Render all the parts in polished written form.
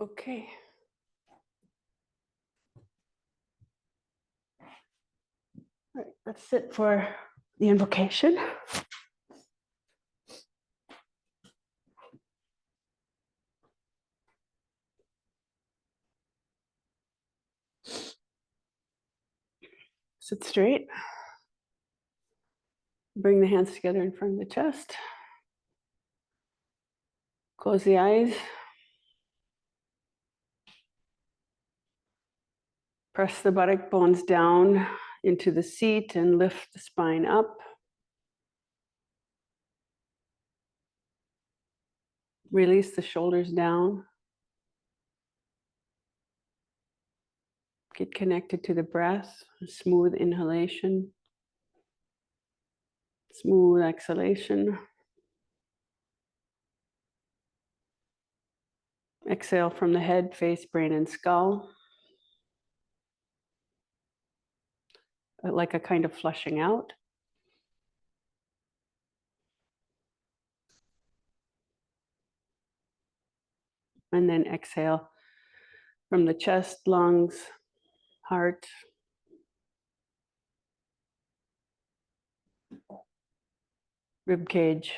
Okay. All right, let's sit for the invocation. Sit straight. Bring the hands together in front of the chest. Close the eyes. Press the buttock bones down into the seat and lift the spine up. Release the shoulders down. Get connected to the breath. Smooth inhalation. Smooth exhalation. Exhale from the head, face, brain, and skull. Like a kind of flushing out. And then exhale from the chest, lungs, heart. Rib cage.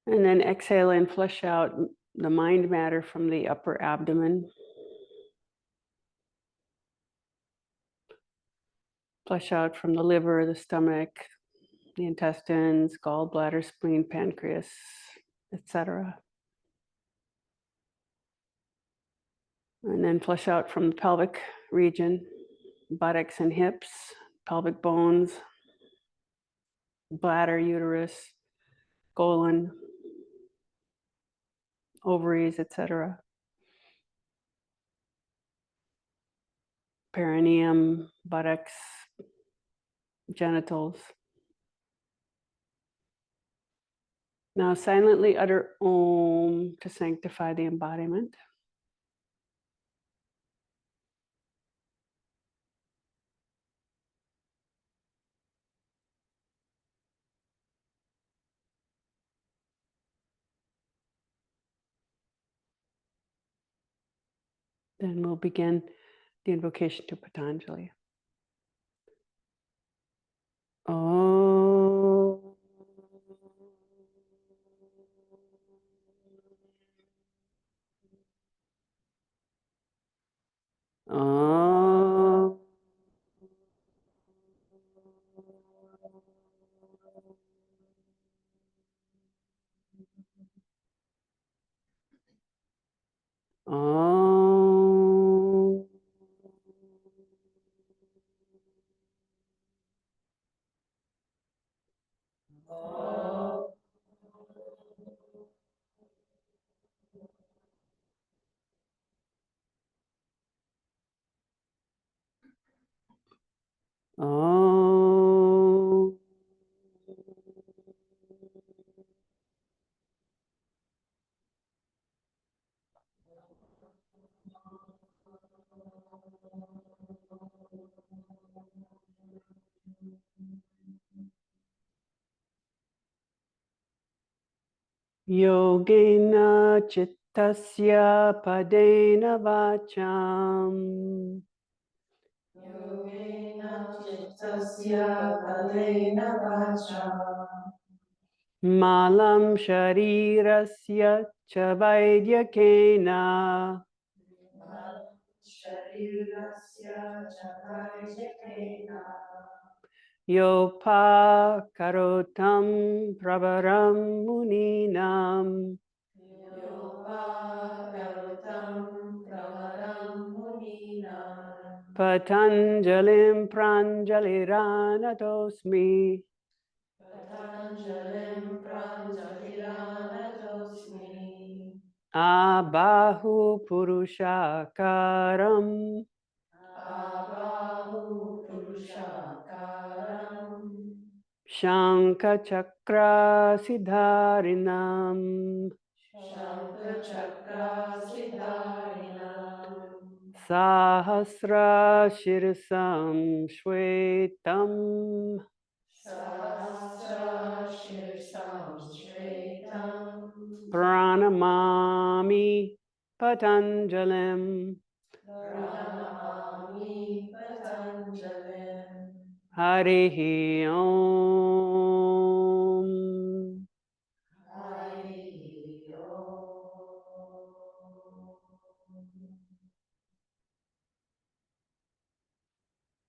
And then exhale and flush out the mind matter from the upper abdomen. Flush out from the liver, the stomach, the intestines, gallbladder, spleen, pancreas, etc. And then flush out from the pelvic region, buttocks and hips, pelvic bones, bladder, uterus, colon, ovaries, etc. Perineum, buttocks, genitals. Now silently utter Om to sanctify the embodiment. Then we'll begin the invocation to Patanjali. Om. Om. Om. Om. Yogena chittasya padena vacham. Yogena chittasya padena vacha Malam sharirasya cha vaidyakena. sharirasya chakayakena Yopa karotam pravaram muninam. yopa karotam pravaram muninam Patanjalim pranjaliranatosmi. Patanjalim pranjaliranatosmi Abahu purushakaram. Abahu purushakaram Shankha chakra siddharinam. Shankachakra Siddharinam Sahasra shirsam shvetam. Sahasra Shirsam Shvetam Pranamami Patanjalim. Pranamami Patanjalim. Harihi Om. Hari Om.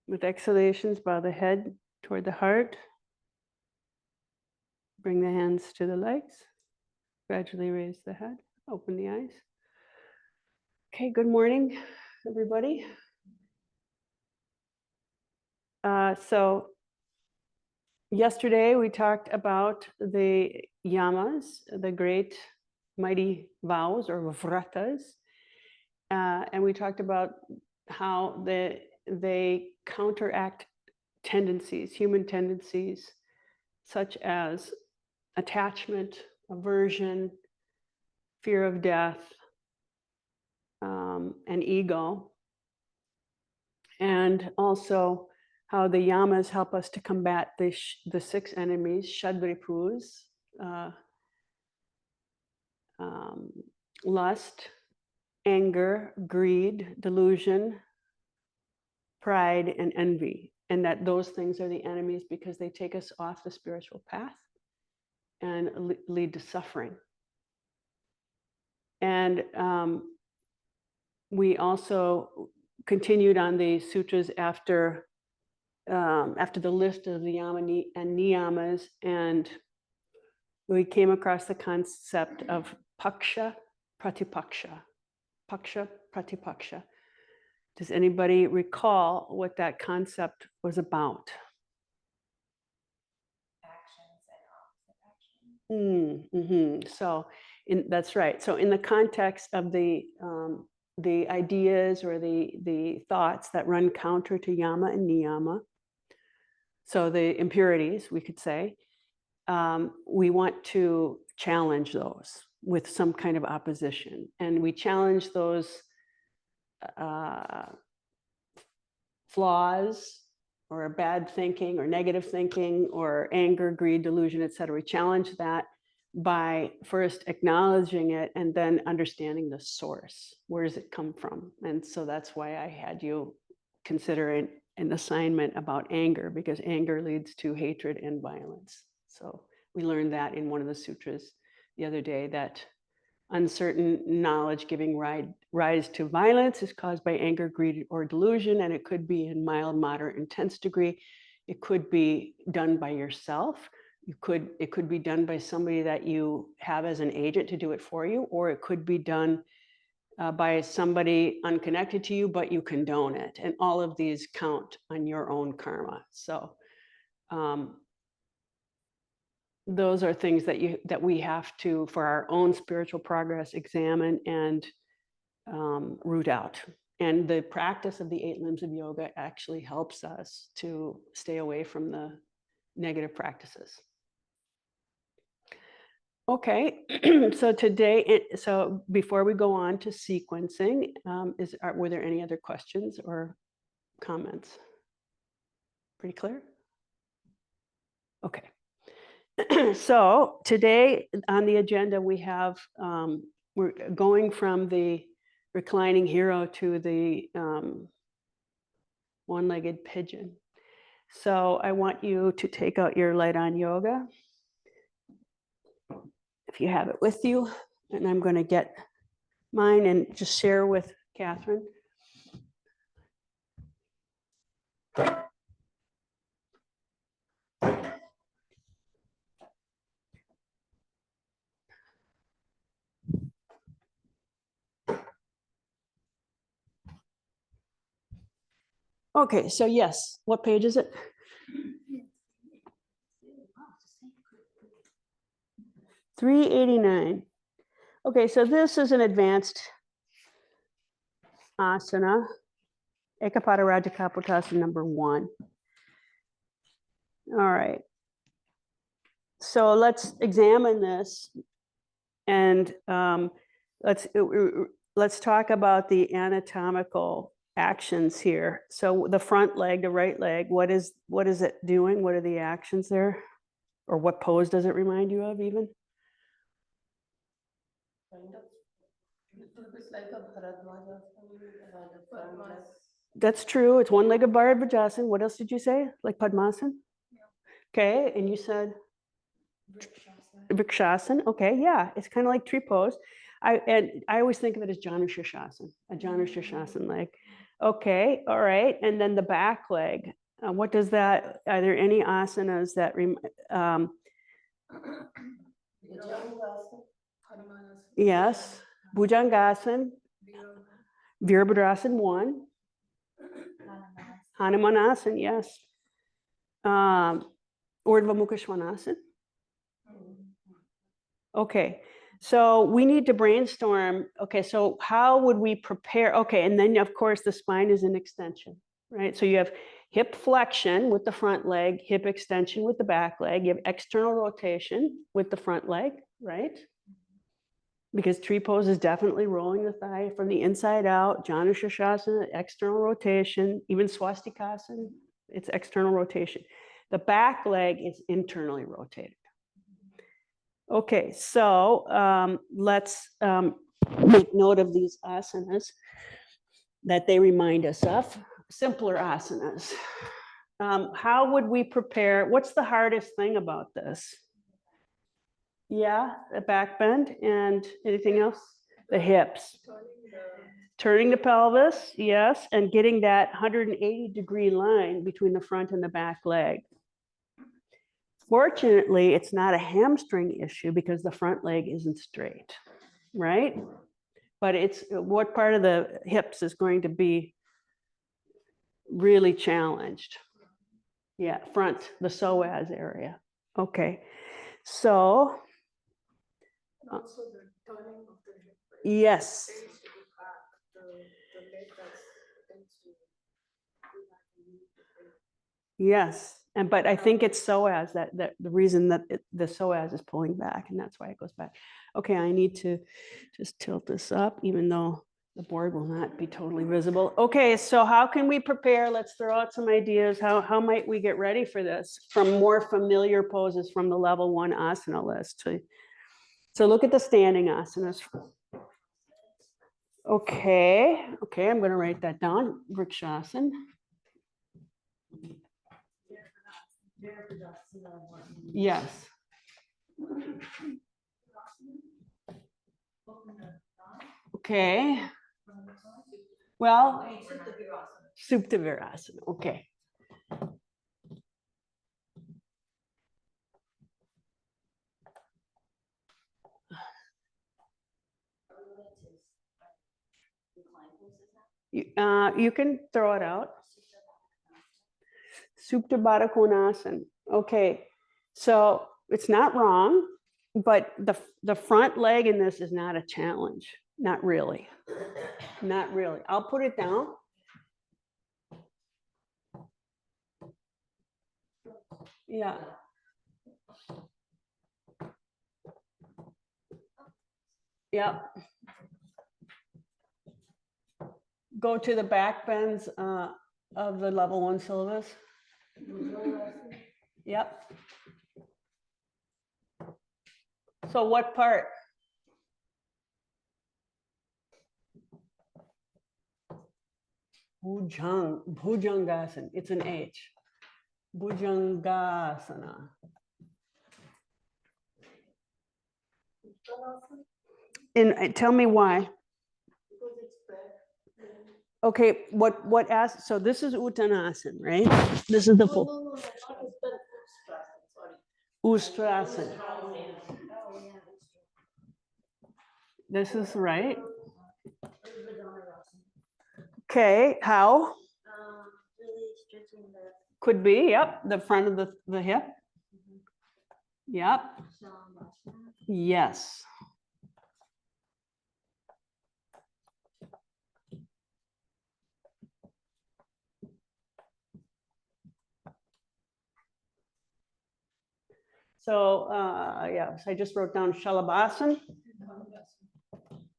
With exhalations, bow the head toward the heart. Bring the hands to the legs. Gradually raise the head. Open the eyes. Okay, good morning, everybody. So yesterday we talked about the yamas, the great mighty vows or vratas. And we talked about how they counteract tendencies, human tendencies, such as attachment, aversion, fear of death, and ego. And also how the yamas help us to combat the 6 enemies, shadvripus, lust, anger, greed, delusion, pride, and envy. And that those things are the enemies because they take us off the spiritual path and lead to suffering. And we also continued on the sutras after the list of the yama and niyamas, and we came across the concept of paksha pratipaksha. Paksha pratipaksha. Does anybody recall what that concept was about? Actions and opposite actions. So that's right. So in the context of the ideas or the thoughts that run counter to yama and niyama, so the impurities, we could say, we want to challenge those with some kind of opposition. And we challenge those flaws or bad thinking or negative thinking or anger, greed, delusion, etc. We challenge that by first acknowledging it and then understanding the source. Where does it come from? And so that's why I had you consider an assignment about anger, because anger leads to hatred and violence. So we learned that in one of the sutras the other day, that uncertain knowledge giving rise to violence is caused by anger, greed, or delusion, and it could be in mild, moderate, intense degree. It could be done by yourself. It could be done by somebody that you have as an agent to do it for you, or it could be done by somebody unconnected to you, but you condone it. And all of these count on your own karma. So those are things that we have to, for our own spiritual progress, examine and root out. And the practice of the 8 limbs of yoga actually helps us to stay away from the negative practices. Okay, so today, so before we go on to sequencing, were there any other questions or comments? Pretty clear? Okay. So today on the agenda, we have, we're going from the reclining hero to the one-legged pigeon. So I want you to take out your light on yoga, if you have it with you, and I'm going to get mine and just share with Catherine. Okay, so yes, what page is it? 389. Okay, so this is an advanced asana, Ekapada Kapotasana number 1. All right. So let's examine this, and let's talk about the anatomical actions here. So the front leg, the right leg, what is it doing? What are the actions there? Or what pose does it remind you of even? Kind of. It's like a Bharadwaj. That's true. It's one-legged Virasana. What else did you say? Like Padmasana? Okay, and you said Virasana. Okay, yeah, it's kind of like tree pose. I always think of it as Janushirshasana, a Janushirshasana leg. Okay, all right, and then the back leg. What does that? Are there any asanas that yes, Bhujangasana, Virabhadrasana 1, Hanumanasana, yes. Urdhva Mukha Svanasana. Okay, so we need to brainstorm. Okay, so how would we prepare? Okay, and then of course the spine is an extension, right? So you have hip flexion with the front leg, hip extension with the back leg. You have external rotation with the front leg, right? Because tree pose is definitely rolling the thigh from the inside out. Janushirshasana, external rotation. Even swastikasana, it's external rotation. The back leg is internally rotated. Okay, so let's make note of these asanas that they remind us of, simpler asanas. How would we prepare? What's the hardest thing about this? Yeah, the back bend, and anything else? The hips. Turning the pelvis, yes, and getting that 180-degree line between the front and the back leg. Fortunately, it's not a hamstring issue because the front leg isn't straight, right? But it's what part of the hips is going to be really challenged? Yeah, front, the psoas area. Okay, so. Also the turning of the hip. Yes. Tends to go back. The leg does tends to go back and move the leg. Yes, but I think it's psoas that the reason that the psoas is pulling back, and that's why it goes back. Okay, I need to just tilt this up, even though the board will not be totally visible. Okay, so how can we prepare? Let's throw out some ideas. How might we get ready for this from more familiar poses from the level 1 asana list? So look at the standing asanas. Okay, I'm going to write that down. Vrikshasana. Yes. Okay. Well, Supta Virasana. Okay. You can throw it out. Supta Baddha Konasana. Okay, so it's not wrong, but the front leg in this is not a challenge. Not really. Not really. I'll put it down. Yeah. Yep. Go to the back bends of the level 1 syllabus. Yep. So what part? Bhujangasana. It's an H. Bhujangasana. And tell me why. Okay, what ask? So this is Uttanasana, right? This is the full. Ustrasana. This is right. Okay, how? Could be, yep, the front of the hip. Yep. Yes. So, yes, I just wrote down Shalabhasana,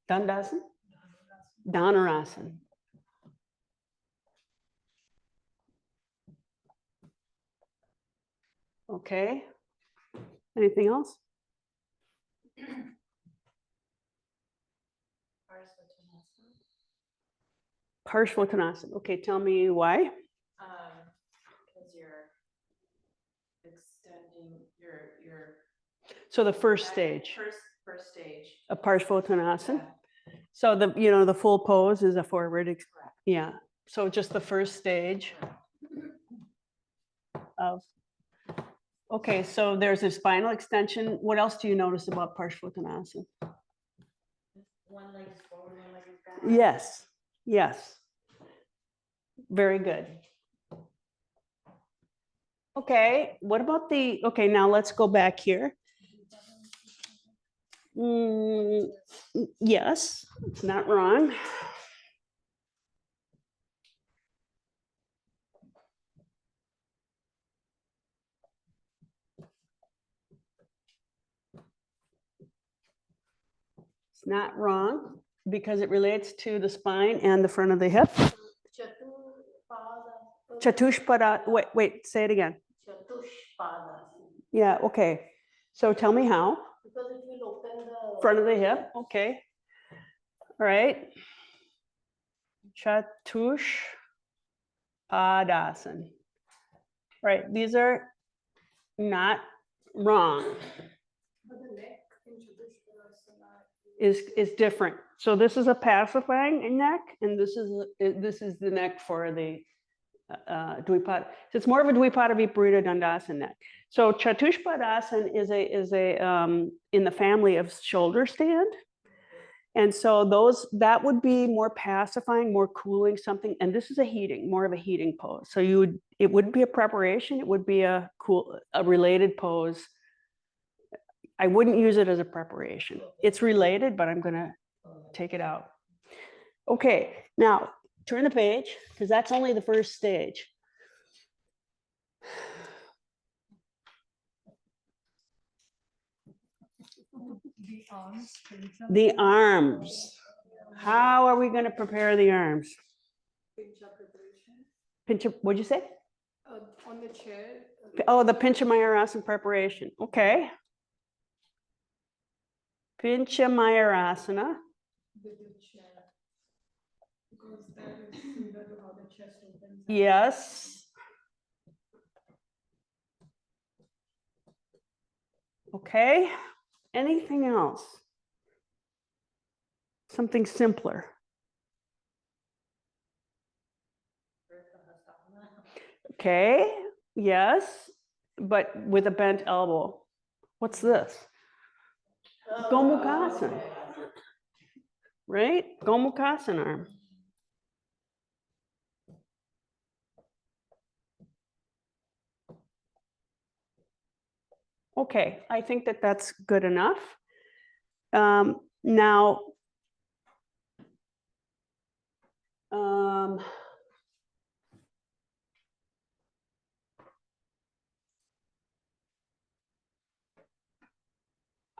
Dandasana, Dhanurasana. Okay. Anything else? Parshvottanasana. Okay, tell me why. Because you're extending your So the first stage, first stage. a Parshvottanasana. So the full pose is a forward. Yeah. So just the first stage of. Okay, so there's a spinal extension. What else do you notice about Parshvottanasana? One leg is forward, one leg is back. Yes. Yes. Very good. Okay, what about okay, now let's go back here. Yes, it's not wrong. It's not wrong because it relates to the spine and the front of the hip. Chatushpada, wait, say it again. Chatushpada. Yeah, okay. So tell me how. Because it will open the Front of the hip, okay. All right. Chatushpadasana. Right, these are not wrong. But the neck in Virasana Is different. So this is a pacifying neck, and this is the neck for the Dvipada. So it's more of a Dvipada Viparita Dandasana neck. So Chatushpadasana is a in the family of shoulder stand. And so that would be more pacifying, more cooling something. And this is more of a heating pose. So it wouldn't be a preparation, it would be a related pose. I wouldn't use it as a preparation. It's related, but I'm gonna take it out. Okay, now turn the page, because that's only the first stage. The arms. How are we going to prepare the arms? pincha preparation. Pincha, what'd you say? On the chair. Oh, the Pincha Mayurasana preparation. Okay. Pincha Mayurasana. With the chair. Because that is similar to how the chest opens. Yes. Okay. Anything else? Something simpler. Okay. Yes. But with a bent elbow. What's this? Gomukhasana. Right? Gomukhasana arm. Okay, I think that's good enough. Now,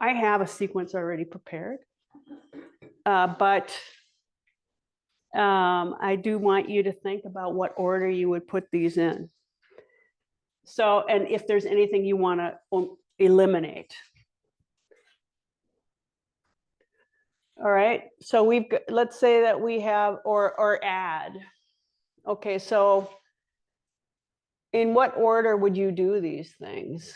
I have a sequence already prepared, but I do want you to think about what order you would put these in. So, and if there's anything you want to eliminate. All right, so let's say that we have, or add. Okay, so in what order would you do these things?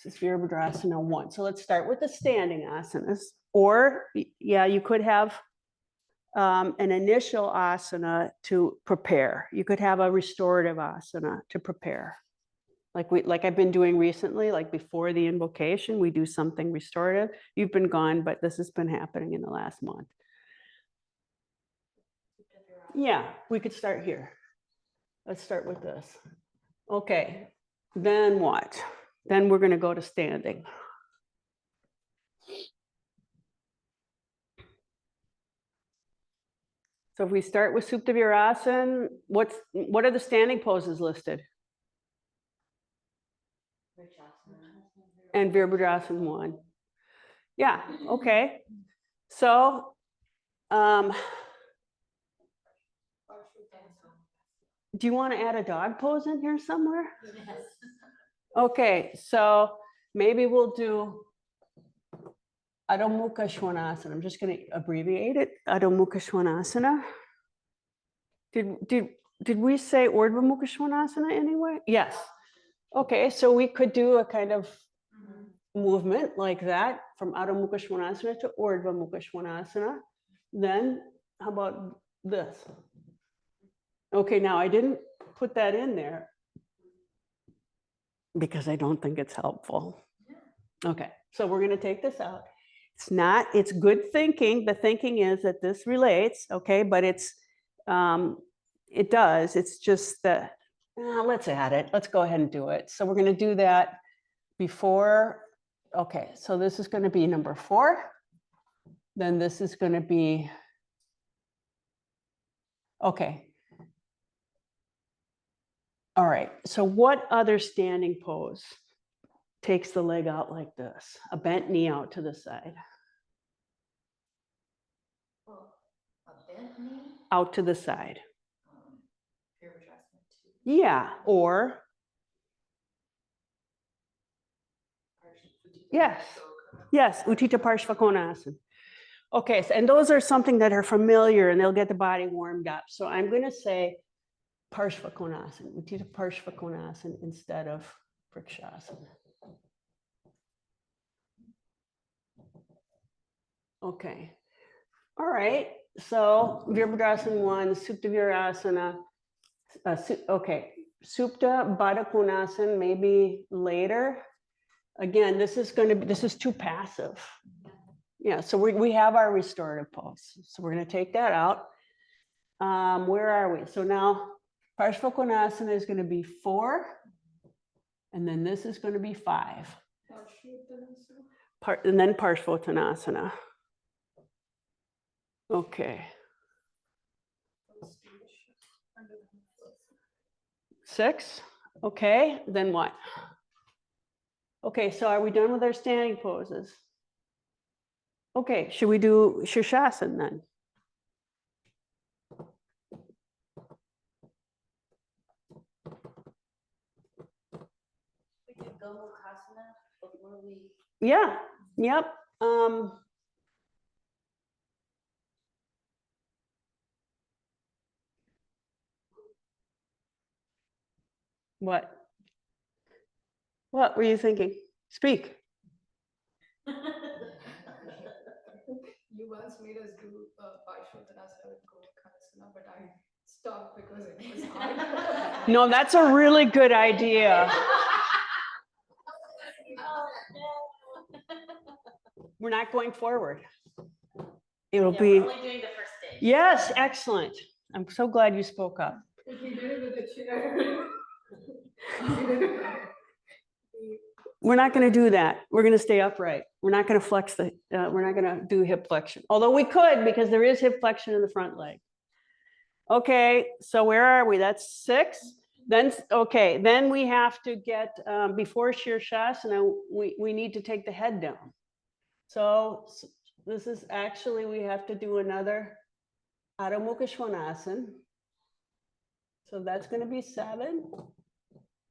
This is Virabhadrasana 1. So let's start with the standing asanas. Or, yeah, you could have an initial asana to prepare. You could have a restorative asana to prepare. Like I've been doing recently, like before the invocation, we do something restorative. You've been gone, but this has been happening in the last month. Yeah, we could start here. Let's start with this. Okay, then what? Then we're going to go to standing. So if we start with Supta Virasana, what are the standing poses listed? And Virabhadrasana 1. Yeah, okay. So Do you want to add a dog pose in here somewhere? Yes. Okay, so maybe we'll do Adho Mukha Svanasana. I'm just going to abbreviate it. Adho Mukha Svanasana. Did we say Urdhva Mukha Svanasana anyway? Yes. Okay, so we could do a kind of movement like that from Adho Mukha Svanasana to Urdhva Mukha Svanasana. Then how about this? Okay, now I didn't put that in there because I don't think it's helpful. Okay, so we're going to take this out. It's not, it's good thinking. The thinking is that this relates, okay, but it's, it does. It's just that, let's add it. Let's go ahead and do it. So we're going to do that before. Okay, so this is going to be number 4. Then this is going to be, okay. All right, so what other standing pose takes the leg out like this? A bent knee out to the side. Well, a bent knee. Out to the side. Virasana too. Yeah, or, yes, yes, Uttita Parshva Konasana. Okay, so, and those are something that are familiar and they'll get the body warmed up. So I'm going to say Parshva Konasana, Uttita Parshva Konasana instead of Vrikshasana. Okay, all right, so Virasana 1, Supta Virasana, okay, Supta Baddha Konasana maybe later. Again, this is too passive. Yeah, so we have our restorative pose. So we're going to take that out. Where are we? So now Parshva Konasana is going to be 4. And then this is going to be 5. And then Parshvottanasana. Okay. 6. Okay, then what? Okay, so are we done with our standing poses? Okay, should we do Shirshasana then? We could go Mukasana before we. Yeah, yep. What? What were you thinking? Speak. You once made us do Parshvottanasana with Kapotasana, but I stopped because it was hard. No, that's a really good idea. We're not going forward. It'll Yeah, be. we're only doing the first stage. Yes, excellent. I'm so glad you spoke up. If we did it with a chair. We're not going to do that. We're going to stay upright. We're not going to flex the, we're not going to do hip flexion. Although we could, because there is hip flexion in the front leg. Okay, so where are we? That's 6. Then, okay, then we have to get, before Shirshasana, we need to take the head down. So this is actually, we have to do another Adho Mukha Svanasana. So that's going to be 7.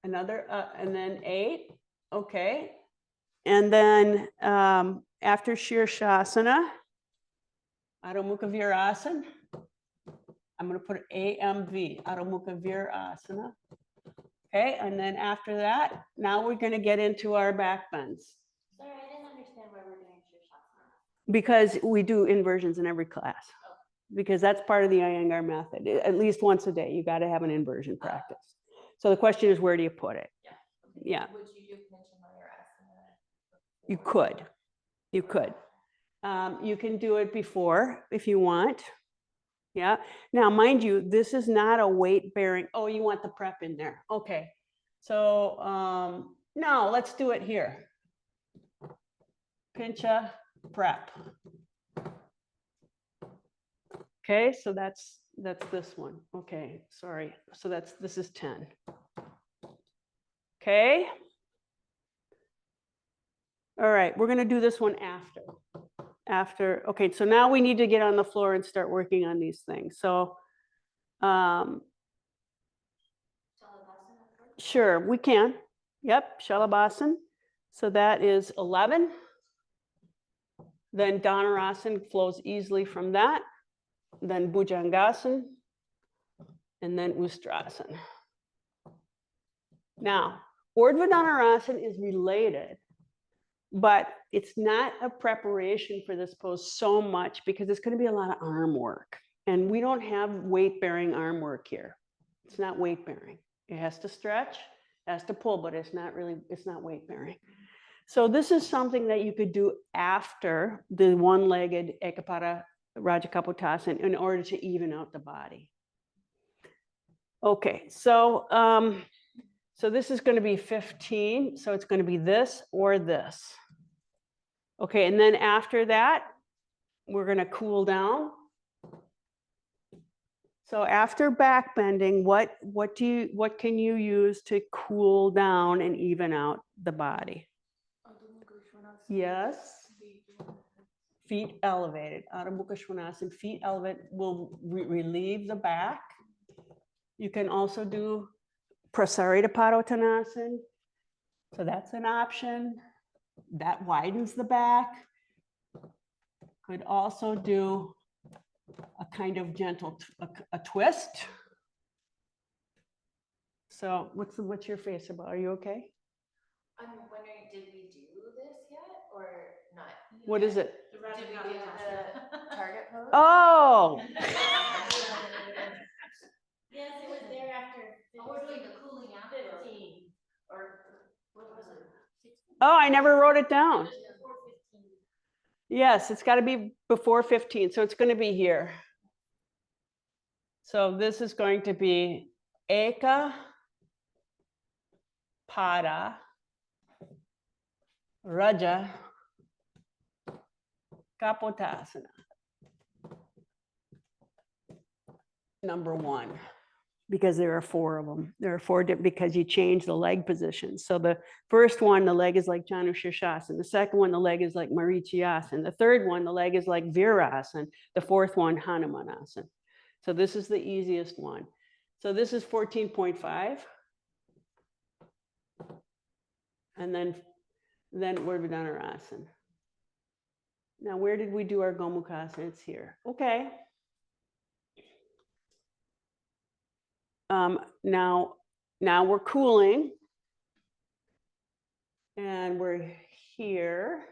Another, and then 8. Okay. And then after Shirshasana, Adho Mukha Virasana. I'm going to put AMV, Adho Mukha Virasana. Okay. And then after that, now we're going to get into our back bends. Sorry, I didn't understand why we're doing Shirshasana. Because we do inversions in every class. Because that's part of the Iyengar method. At least once a day, you got to have an inversion practice. So the question is, where do you put it? Yeah. Okay. Yeah. Would you do Virasana? You could. You could. You can do it before if you want. Yeah. Now, mind you, this is not a weight bearing. Oh, you want the prep in there. Okay. So no, let's do it here. Pincha prep. Okay, so that's this one. Okay, sorry. So this is 10. Okay. All right, we're going to do this one after. Okay, so now we need to get on the floor and start working on these things. So Sure, we can. Yep, Shalabhasana. So that is 11. Then Dhanurasana flows easily from that. Then Bhujangasana. And then Ustrasana. Now, Urdhva Dhanurasana is related, but it's not a preparation for this pose so much because it's going to be a lot of arm work. And we don't have weight-bearing arm work here. It's not weight-bearing. It has to stretch, has to pull, but it's not weight-bearing. So this is something that you could do after the one-legged Ekapara Raja Kapotasana in order to even out the body. Okay, so so this is going to be 15. So it's going to be this or this. Okay, and then after that, we're going to cool down. So after back bending, what can you use to cool down and even out the body? Yes. Feet elevated. Adho Mukha Svanasana, feet elevated will relieve the back. You can also do Prasarita Padottanasana. So that's an option. That widens the back. Could also do a kind of gentle a twist. So what's your face about? Are you okay? I'm wondering, did we do this yet or not? What is it? Did we do the target pose? Oh, Yes, it was there after. Oh, we're doing the cooling after. 15 or what was it? 16? oh, I never wrote it down. Just before 15. Yes, it's got to be before 15. So it's going to be here. So this is going to be Eka Pada Raja Kapotasana. Number 1, because there are 4 of them. There are 4 because you change the leg position. So the first one, the leg is like Janu Shirshasana. The second one, the leg is like Marichyasana. The third one, the leg is like Virasana. The fourth one, Hanumanasana. So this is the easiest one. So this is 14.5. And then Urdhva Dhanurasana. Now, where did we do our Gomukhasana? It's here. Okay. Now we're cooling. And we're here.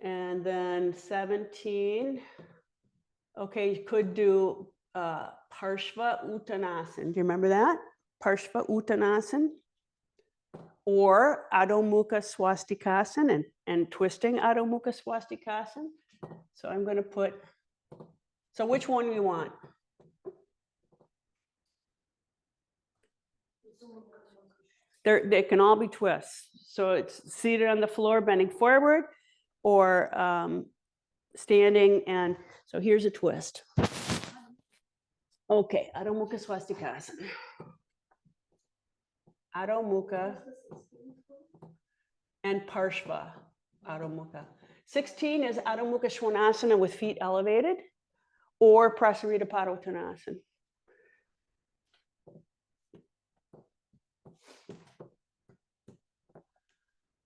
And then 17. Okay, you could do Parshva Uttanasana. Do you remember that? Parshva Uttanasana. Or Adho Mukha Swastikasana and twisting Adho Mukha Swastikasana. So I'm going to put, so which one do you want? They can all be twists. So it's seated on the floor, bending forward, or standing. And so here's a twist. Okay, Adho Mukha Swastikasana. Adho Mukha and Parshva Adho Mukha. 16 is Adho Mukha Svanasana with feet elevated, or Prasarita Padottanasana.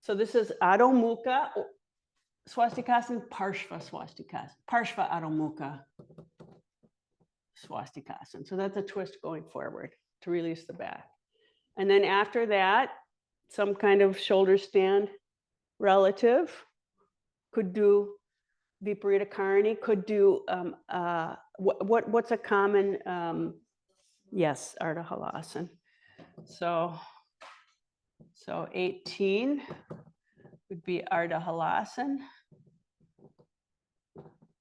So this is Adho Mukha Swastikasana, Parshva Swastikasana, Parshva Adho Mukha Swastikasana. So that's a twist going forward to release the back. And then after that, some kind of shoulder stand relative. Could do Viparita Karani, could do, what's a common, yes, Ardha Halasana. So 18 would be Ardha Halasana.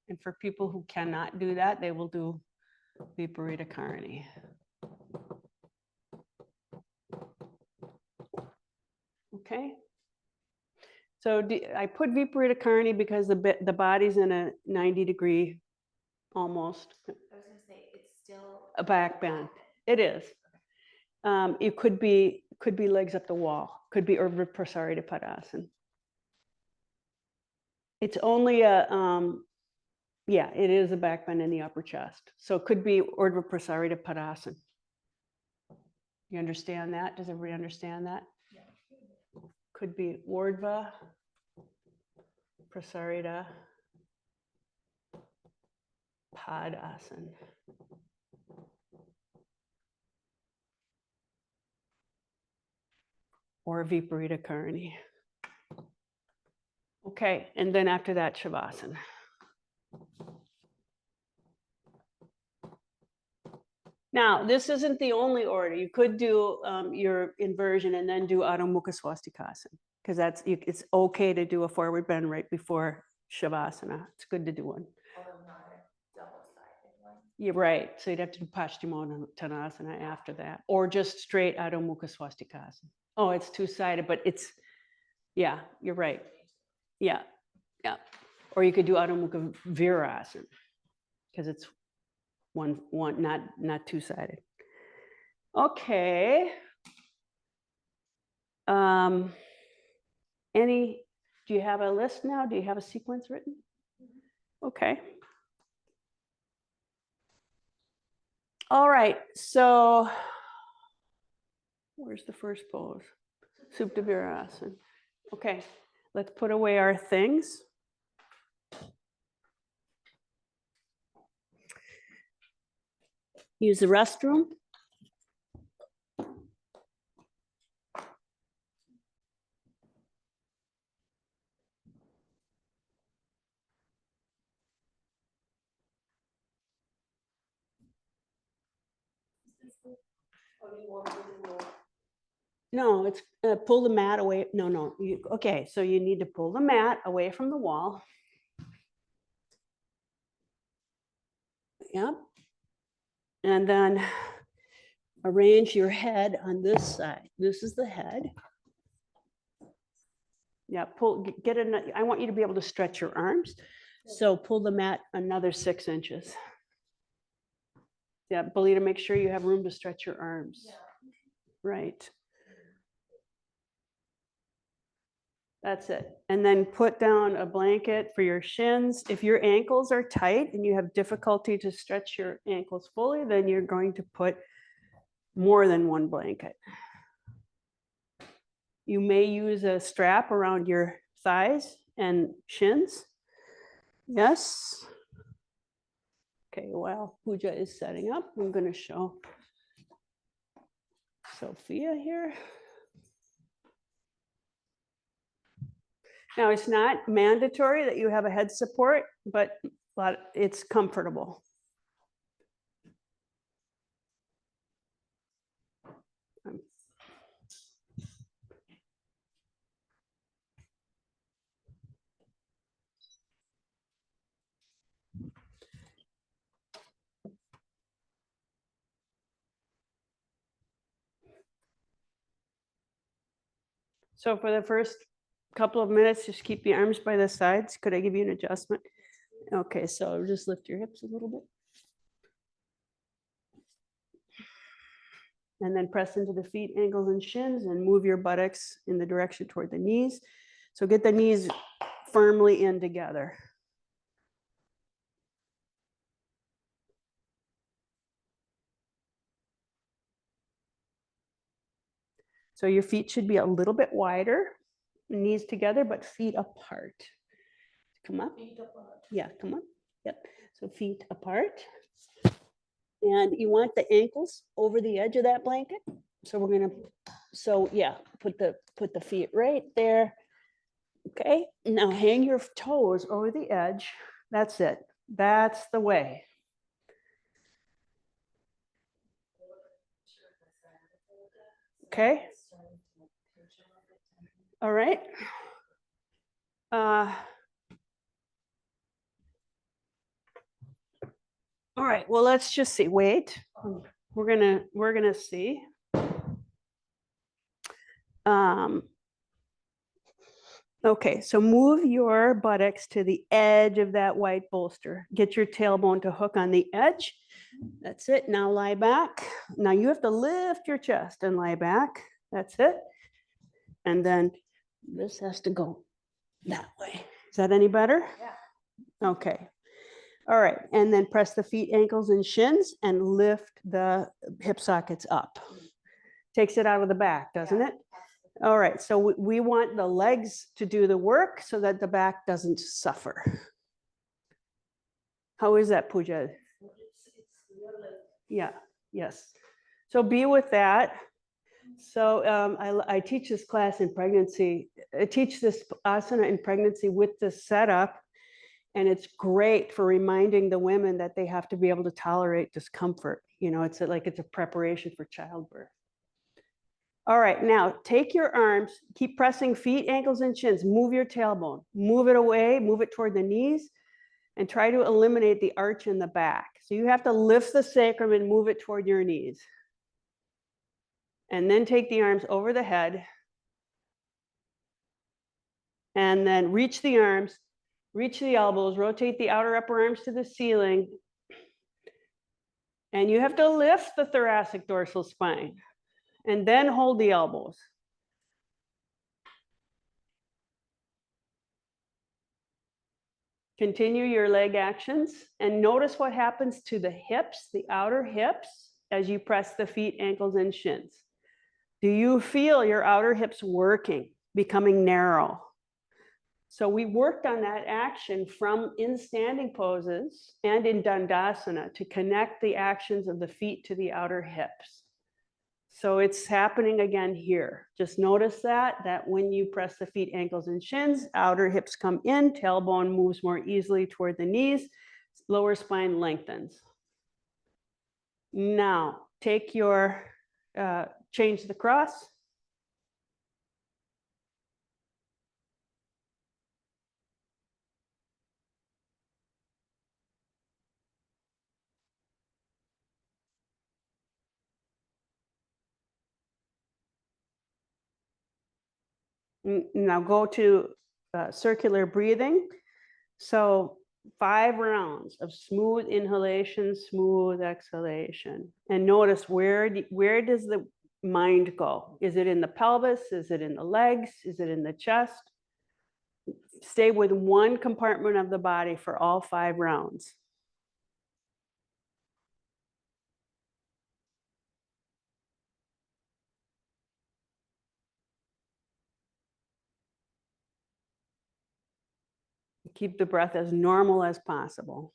And for people who cannot do that, they will do Viparita Karani. Okay. So I put Viparita Karani because the body's in a 90-degree almost. I was going to say it's still A back bend. It is. It could be legs up the wall. Could be Urdhva Prasarita Padasana. It's only yeah, it is a back bend in the upper chest. So it could be Urdhva Prasarita Padasana. You understand that? Does everybody understand that? Yeah. Could be Urdhva, Prasarita, Padasana. Or Viparita Karani. Okay, and then after that, Shavasana. Now, this isn't the only order. You could do your inversion and then do Adho Mukha Swastikasana, because it's okay to do a forward bend right before Shavasana. It's good to do one. Although not a double-sided one. You're right. So you'd have to do Paschimottanasana after that, or just straight Adho Mukha Swastikasana. Oh, it's two-sided, but yeah, you're right. Yeah, yeah. Or you could do Adho Mukha Virasana, because it's one, not two-sided. Okay. Do you have a list now? Do you have a sequence written? Okay. All right, so where's the first pose? Supta Virasana. Okay, let's put away our things. Use the restroom. No, it's pull the mat away. No. Okay, so you need to pull the mat away from the wall. Yep. And then arrange your head on this side. This is the head. Yeah, I want you to be able to stretch your arms. So pull the mat another 6 inches. Yeah, Belita, make sure you have room to stretch your arms. Yeah. Right. That's it. And then put down a blanket for your shins. If your ankles are tight and you have difficulty to stretch your ankles fully, then you're going to put more than one blanket. You may use a strap around your thighs and shins. Yes. Okay, while Puja is setting up, I'm going to show Sophia here. Now, it's not mandatory that you have a head support, but it's comfortable. So for the first couple of minutes, just keep the arms by the sides. Could I give you an adjustment? Okay, so just lift your hips a little bit. And then press into the feet, ankles, and shins, and move your buttocks in the direction toward the knees. So get the knees firmly in together. So your feet should be a little bit wider, knees together, but feet apart. Come up. Feet apart. Yeah, come on. Yep. So feet apart. And you want the ankles over the edge of that blanket. So we're gonna, put the feet right there. Okay, now hang your toes over the edge. That's it. That's the way. Okay. All right. All right, well, let's just see. Wait, we're gonna see. Okay, so move your buttocks to the edge of that white bolster. Get your tailbone to hook on the edge. That's it. Now lie back. Now you have to lift your chest and lie back. That's it. And then this has to go that way. Is that any better? Yeah. Okay. All right. And then press the feet, ankles, and shins and lift the hip sockets up. Takes it out of the back, doesn't it? All right, so we want the legs to do the work so that the back doesn't suffer. How is that, Pooja? Yeah, yes. So be with that. So I teach this class in pregnancy. I teach this asana in pregnancy with this setup. And it's great for reminding the women that they have to be able to tolerate discomfort. You know, it's like it's a preparation for childbirth. All right, now take your arms, keep pressing feet, ankles, and shins. Move your tailbone, move it away, move it toward the knees, and try to eliminate the arch in the back. So you have to lift the sacrum and move it toward your knees. And then take the arms over the head. And then reach the arms, reach the elbows, rotate the outer upper arms to the ceiling. And you have to lift the thoracic dorsal spine. And then hold the elbows. Continue your leg actions and notice what happens to the hips, the outer hips, as you press the feet, ankles, and shins. Do you feel your outer hips working, becoming narrow? So we worked on that action from in standing poses and in Dandasana to connect the actions of the feet to the outer hips. So it's happening again here. Just notice that when you press the feet, ankles, and shins, outer hips come in, tailbone moves more easily toward the knees, lower spine lengthens. Now, take your, change the cross. Now go to circular breathing. So 5 rounds of smooth inhalation, smooth exhalation. And notice where does the mind go? Is it in the pelvis? Is it in the legs? Is it in the chest? Stay with one compartment of the body for all 5 rounds. Keep the breath as normal as possible.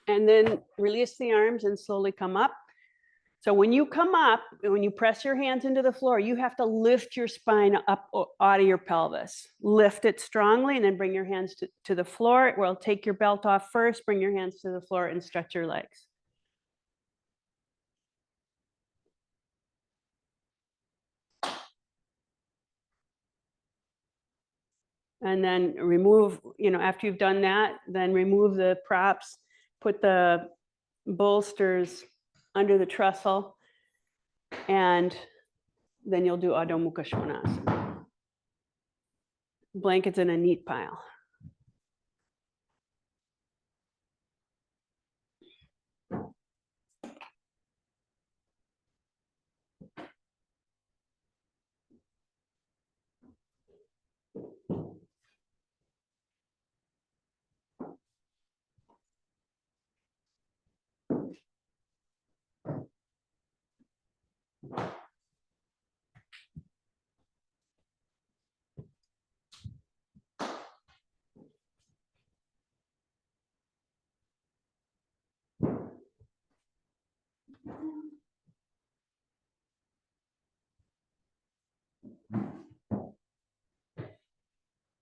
And then release the arms and slowly come up. So when you come up, when you press your hands into the floor, you have to lift your spine up out of your pelvis. Lift it strongly and then bring your hands to the floor. Well, take your belt off first, bring your hands to the floor and stretch your legs. And then remove, after you've done that, then remove the props, put the bolsters under the trestle, and then you'll do Adho Mukha Svanasana. Blankets in a neat pile.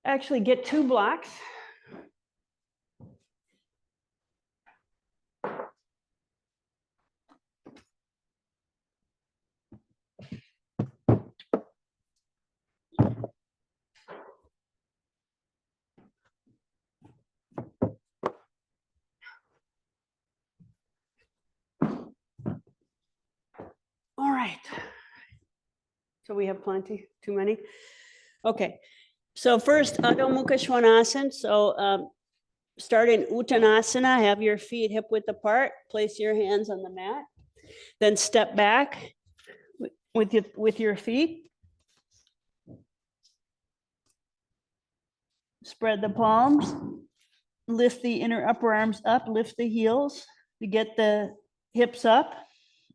Actually, get 2 blocks. All right. So we have plenty, too many? Okay. So first, Adho Mukha Svanasana. So start in Uttanasana. Have your feet hip width apart. Place your hands on the mat. Then step back with your feet. Spread the palms. Lift the inner upper arms up, lift the heels to get the hips up.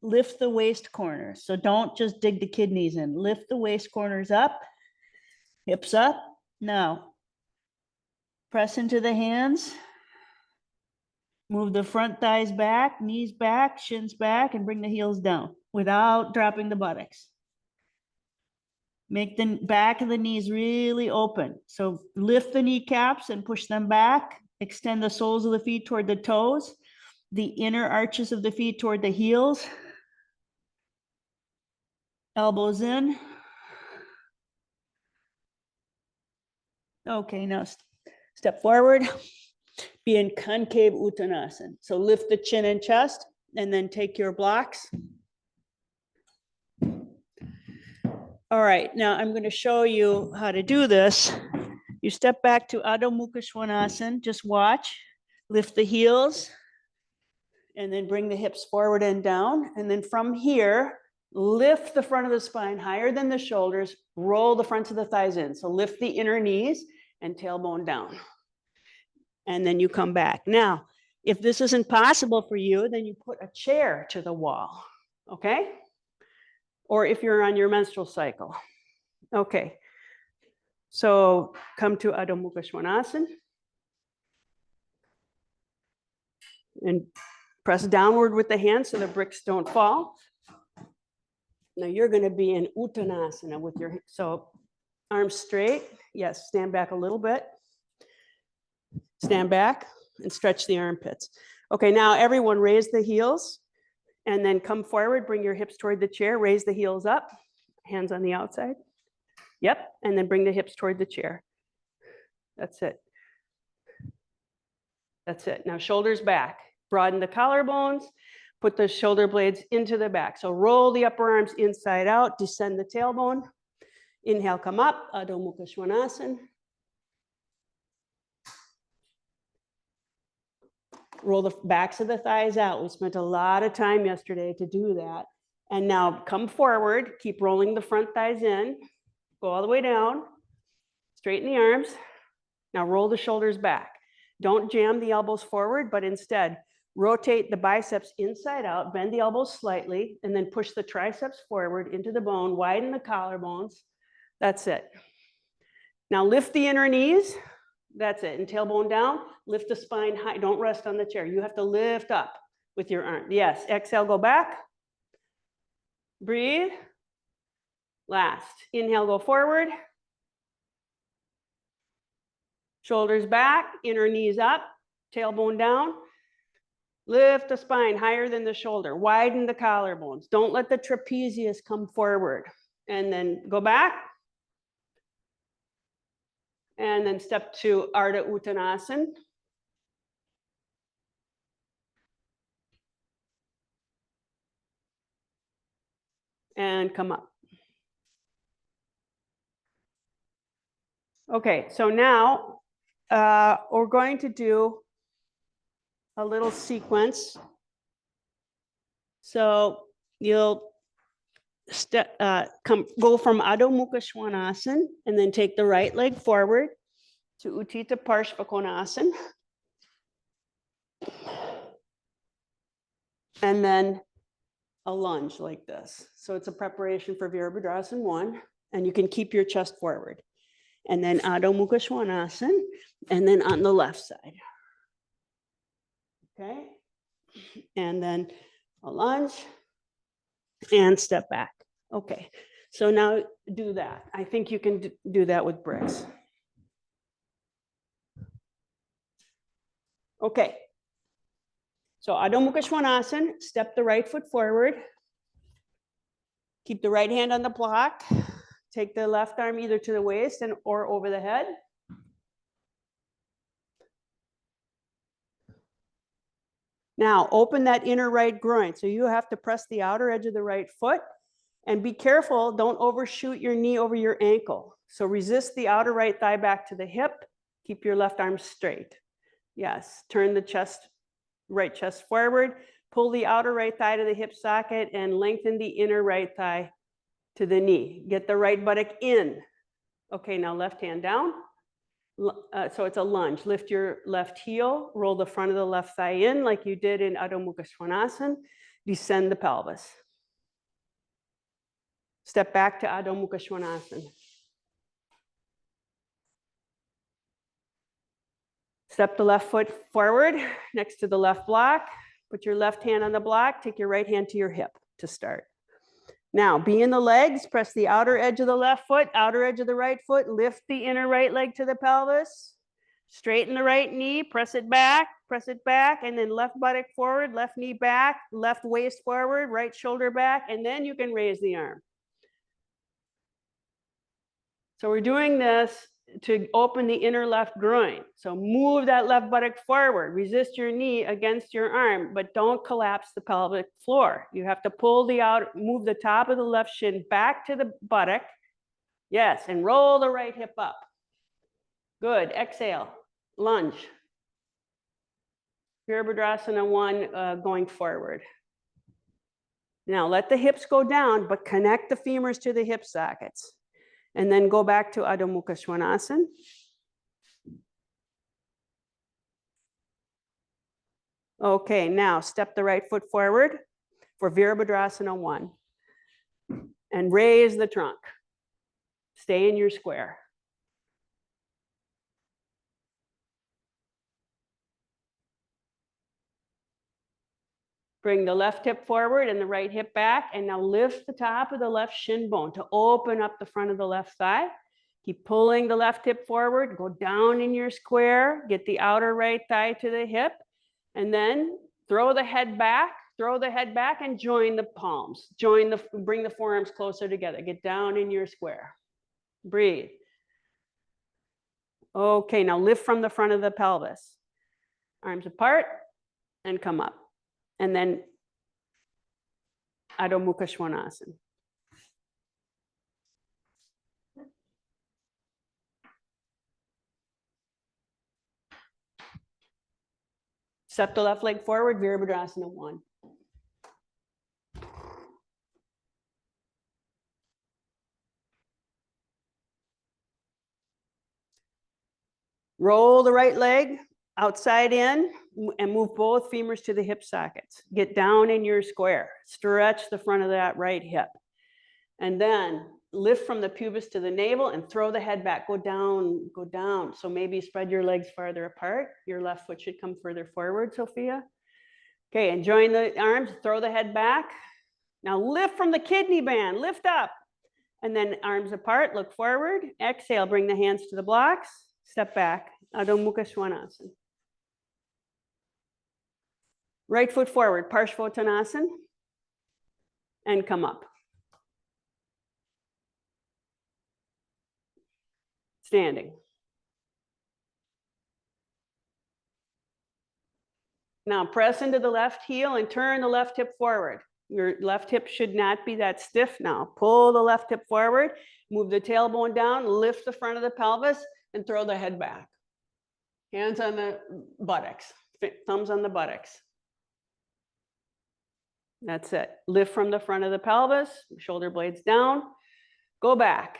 Lift the waist corners. So don't just dig the kidneys in. Lift the waist corners up, hips up. Now, press into the hands. Move the front thighs back, knees back, shins back, and bring the heels down without dropping the buttocks. Make the back of the knees really open. So lift the kneecaps and push them back. Extend the soles of the feet toward the toes, the inner arches of the feet toward the heels. Elbows in. Okay, now step forward. Be in concave uttanasana. So lift the chin and chest, and then take your blocks. All right, now I'm going to show you how to do this. You step back to Adho Mukha Svanasana, just watch. Lift the heels, and then bring the hips forward and down. And then from here, lift the front of the spine higher than the shoulders, roll the fronts of the thighs in. So lift the inner knees and tailbone down. And then you come back. Now, if this isn't possible for you, then you put a chair to the wall, okay? Or if you're on your menstrual cycle. Okay, so come to Adho Mukha Svanasana. And press downward with the hands so the bricks don't fall. Now you're going to be in Uttanasana with your, so arms straight. Yes, stand back a little bit. Stand back and stretch the armpits. Okay, now everyone raise the heels and then come forward, bring your hips toward the chair, raise the heels up, hands on the outside. Yep, and then bring the hips toward the chair. That's it. That's it. Now shoulders back. Broaden the collarbones, put the shoulder blades into the back. So roll the upper arms inside out, descend the tailbone. Inhale, come up, Adho Mukha Svanasana. Roll the backs of the thighs out. We spent a lot of time yesterday to do that. And now come forward, keep rolling the front thighs in, go all the way down, straighten the arms. Now roll the shoulders back. Don't jam the elbows forward, but instead rotate the biceps inside out, bend the elbows slightly, and then push the triceps forward into the bone, widen the collarbones. That's it. Now lift the inner knees. That's it. And tailbone down, lift the spine high. Don't rest on the chair. You have to lift up with your arm. Yes, exhale, go back. Breathe. Last. Inhale, go forward. Shoulders back, inner knees up, tailbone down. Lift the spine higher than the shoulder. Widen the collarbones. Don't let the trapezius come forward. And then go back. And then step to Ardha Uttanasana. And come up. Okay, so now we're going to do a little sequence. So you'll go from Adho Mukha Svanasana and then take the right leg forward to Utthita Parshvakonasana. And then a lunge like this. So it's a preparation for Virabhadrasana 1, and you can keep your chest forward. And then Adho Mukha Svanasana, and then on the left side. Okay, and then a lunge and step back. Okay, so now do that. I think you can do that with bricks. Okay, so Adho Mukha Svanasana, step the right foot forward. Keep the right hand on the block. Take the left arm either to the waist or over the head. Now open that inner right groin. So you have to press the outer edge of the right foot and be careful, don't overshoot your knee over your ankle. So resist the outer right thigh back to the hip. Keep your left arm straight. Yes, turn the chest, right chest forward. Pull the outer right thigh to the hip socket and lengthen the inner right thigh to the knee. Get the right buttock in. Okay, now left hand down. So it's a lunge. Lift your left heel, roll the front of the left thigh in like you did in Adho Mukha Svanasana. Descend the pelvis. Step back to Adho Mukha Svanasana. Step the left foot forward next to the left block. Put your left hand on the block. Take your right hand to your hip to start. Now, be in the legs. Press the outer edge of the left foot, outer edge of the right foot. Lift the inner right leg to the pelvis. Straighten the right knee. Press it back, and then left buttock forward, left knee back, left waist forward, right shoulder back, and then you can raise the arm. So we're doing this to open the inner left groin. So move that left buttock forward, resist your knee against your arm, but don't collapse the pelvic floor. You have to pull the out, move the top of the left shin back to the buttock. Yes, and roll the right hip up. Good, exhale, lunge. Virasana 1 going forward. Now let the hips go down, but connect the femurs to the hip sockets. And then go back to Adho Mukha Svanasana. Okay, now step the right foot forward for Virabhadrasana 1. And raise the trunk. Stay in your square. Bring the left hip forward and the right hip back, and now lift the top of the left shin bone to open up the front of the left thigh. Keep pulling the left hip forward, go down in your square, get the outer right thigh to the hip, and then throw the head back and join the palms. Bring the forearms closer together. Get down in your square. Breathe. Okay, now lift from the front of the pelvis. Arms apart and come up. And then Adho Mukha Svanasana. Step the left leg forward, Virabhadrasana 1. Roll the right leg outside in and move both femurs to the hip sockets. Get down in your square. Stretch the front of that right hip. And then lift from the pubis to the navel and throw the head back. Go down, go down. So maybe spread your legs farther apart. Your left foot should come further forward, Sophia. Okay, and join the arms, throw the head back. Now lift from the kidney band, lift up. And then arms apart, look forward. Exhale, bring the hands to the blocks. Step back, Adho Mukha Svanasana. Right foot forward, Parshvottanasana. And come up. Standing. Now press into the left heel and turn the left hip forward. Your left hip should not be that stiff now. Pull the left hip forward, move the tailbone down, lift the front of the pelvis, and throw the head back. Hands on the buttocks, thumbs on the buttocks. That's it. Lift from the front of the pelvis, shoulder blades down, go back.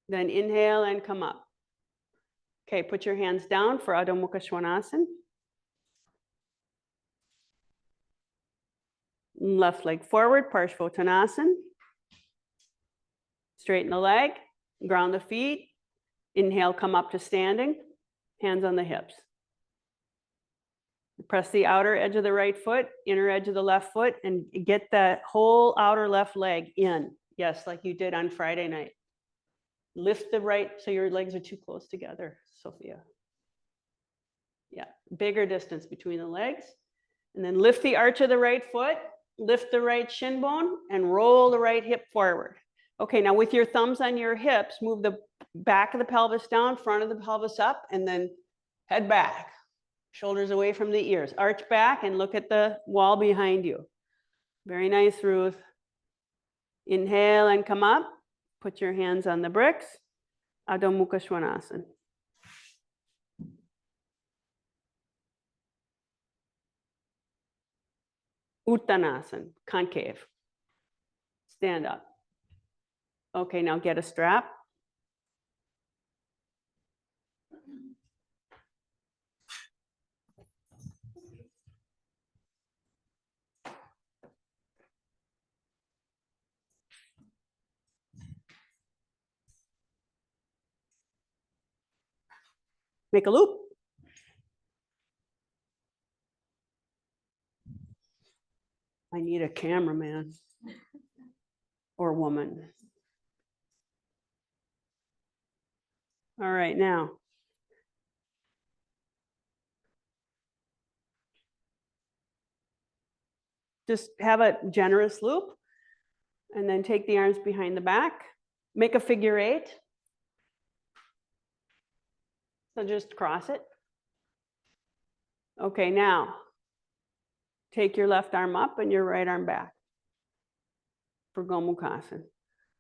Then inhale and come up. Okay, put your hands down for Adho Mukha Svanasana. Left leg forward, Parshvottanasana. Straighten the leg, ground the feet. Inhale, come up to standing, hands on the hips. Press the outer edge of the right foot, inner edge of the left foot, and get that whole outer left leg in. Yes, like you did on Friday night. Lift the right, so your legs are too close together, Sophia. Yeah, bigger distance between the legs. And then lift the arch of the right foot, lift the right shin bone, and roll the right hip forward. Okay, now with your thumbs on your hips, move the back of the pelvis down, front of the pelvis up, and then head back. Shoulders away from the ears. Arch back and look at the wall behind you. Very nice, Ruth. Inhale and come up. Put your hands on the bricks. Adho Mukha Svanasana. Uttanasana, concave. Stand up. Okay, now get a strap. Make a loop. I need a cameraman or woman. All right, now. Just have a generous loop and then take the arms behind the back. Make a figure 8. So just cross it. Okay, now take your left arm up and your right arm back for Gomukhasana.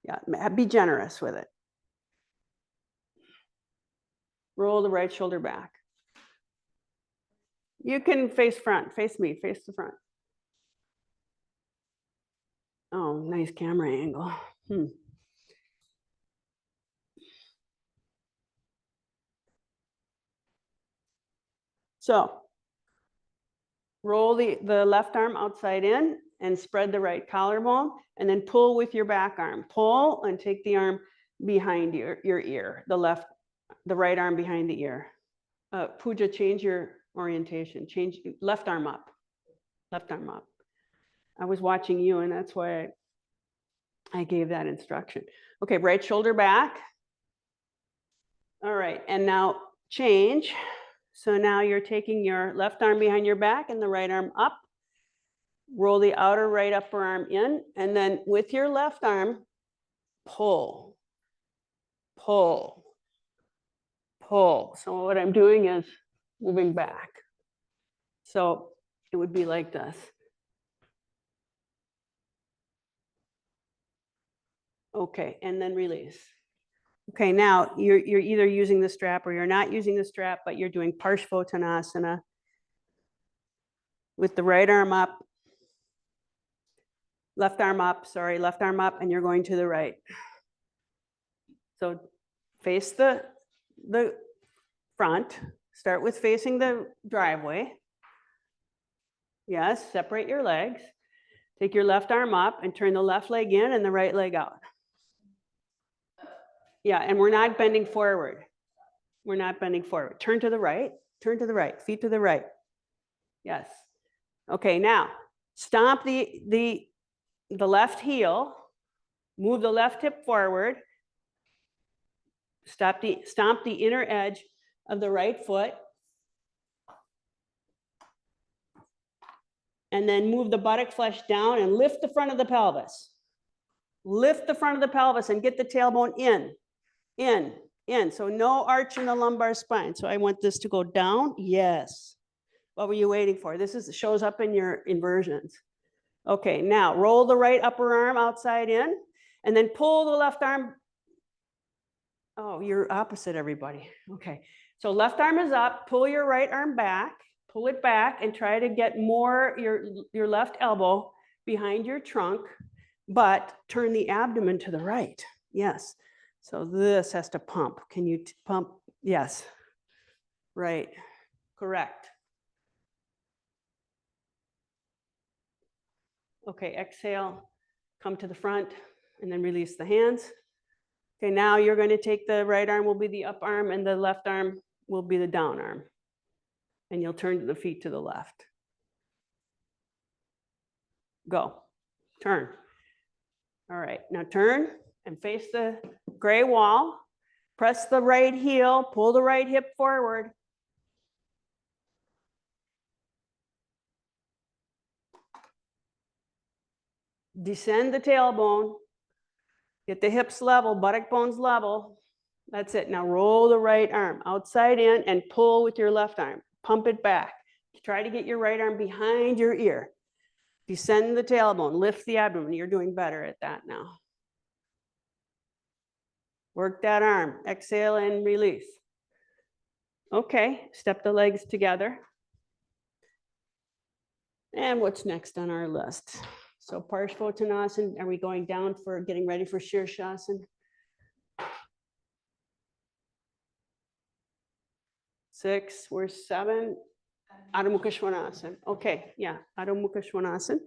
Yeah, be generous with it. Roll the right shoulder back. You can face front, face me, face the front. Oh, nice camera angle. So roll the left arm outside in and spread the right collarbone and then pull with your back arm. Pull and take the arm behind your ear, the right arm behind the ear. Pooja, change your orientation. Change left arm up. Left arm up. I was watching you and that's why I gave that instruction. Okay, right shoulder back. All right, and now change. So now you're taking your left arm behind your back and the right arm up. Roll the outer right upper arm in, and then with your left arm, pull, pull, pull. So what I'm doing is moving back. So it would be like this. Okay, and then release. Okay, now you're either using the strap or you're not using the strap, but you're doing Parshvottanasana with the right arm up, left arm up, and you're going to the right. So face the front, start with facing the driveway. Yes, separate your legs. Take your left arm up and turn the left leg in and the right leg out. Yeah, and we're not bending forward. We're not bending forward. Turn to the right, feet to the right. Yes. Okay, now stomp the left heel, move the left hip forward, stomp the inner edge of the right foot, and then move the buttock flesh down and lift the front of the pelvis. Lift the front of the pelvis and get the tailbone in. So no arch in the lumbar spine. So I want this to go down. Yes. What were you waiting for? This shows up in your inversions. Okay, now roll the right upper arm outside in and then pull the left arm. Oh, you're opposite everybody. Okay, so left arm is up, pull your right arm back, pull it back and try to get more your left elbow behind your trunk, but turn the abdomen to the right. Yes. So this has to pump. Can you pump? Yes. Right. Correct. Okay, exhale, come to the front and then release the hands. Okay, now you're going to take the right arm will be the up arm and the left arm will be the down arm. And you'll turn the feet to the left. Go. Turn. All right, now turn and face the gray wall. Press the right heel, pull the right hip forward. Descend the tailbone. Get the hips level, buttock bones level. That's it. Now roll the right arm outside in and pull with your left arm. Pump it back. Try to get your right arm behind your ear. Descend the tailbone, lift the abdomen. You're doing better at that now. Work that arm. Exhale and release. Okay, step the legs together. And what's next on our list? So Parshvottanasana, are we going down for getting ready for Shirshasana? 6, we're 7. Adho Mukha Svanasana. Okay, yeah, Adho Mukha Svanasana.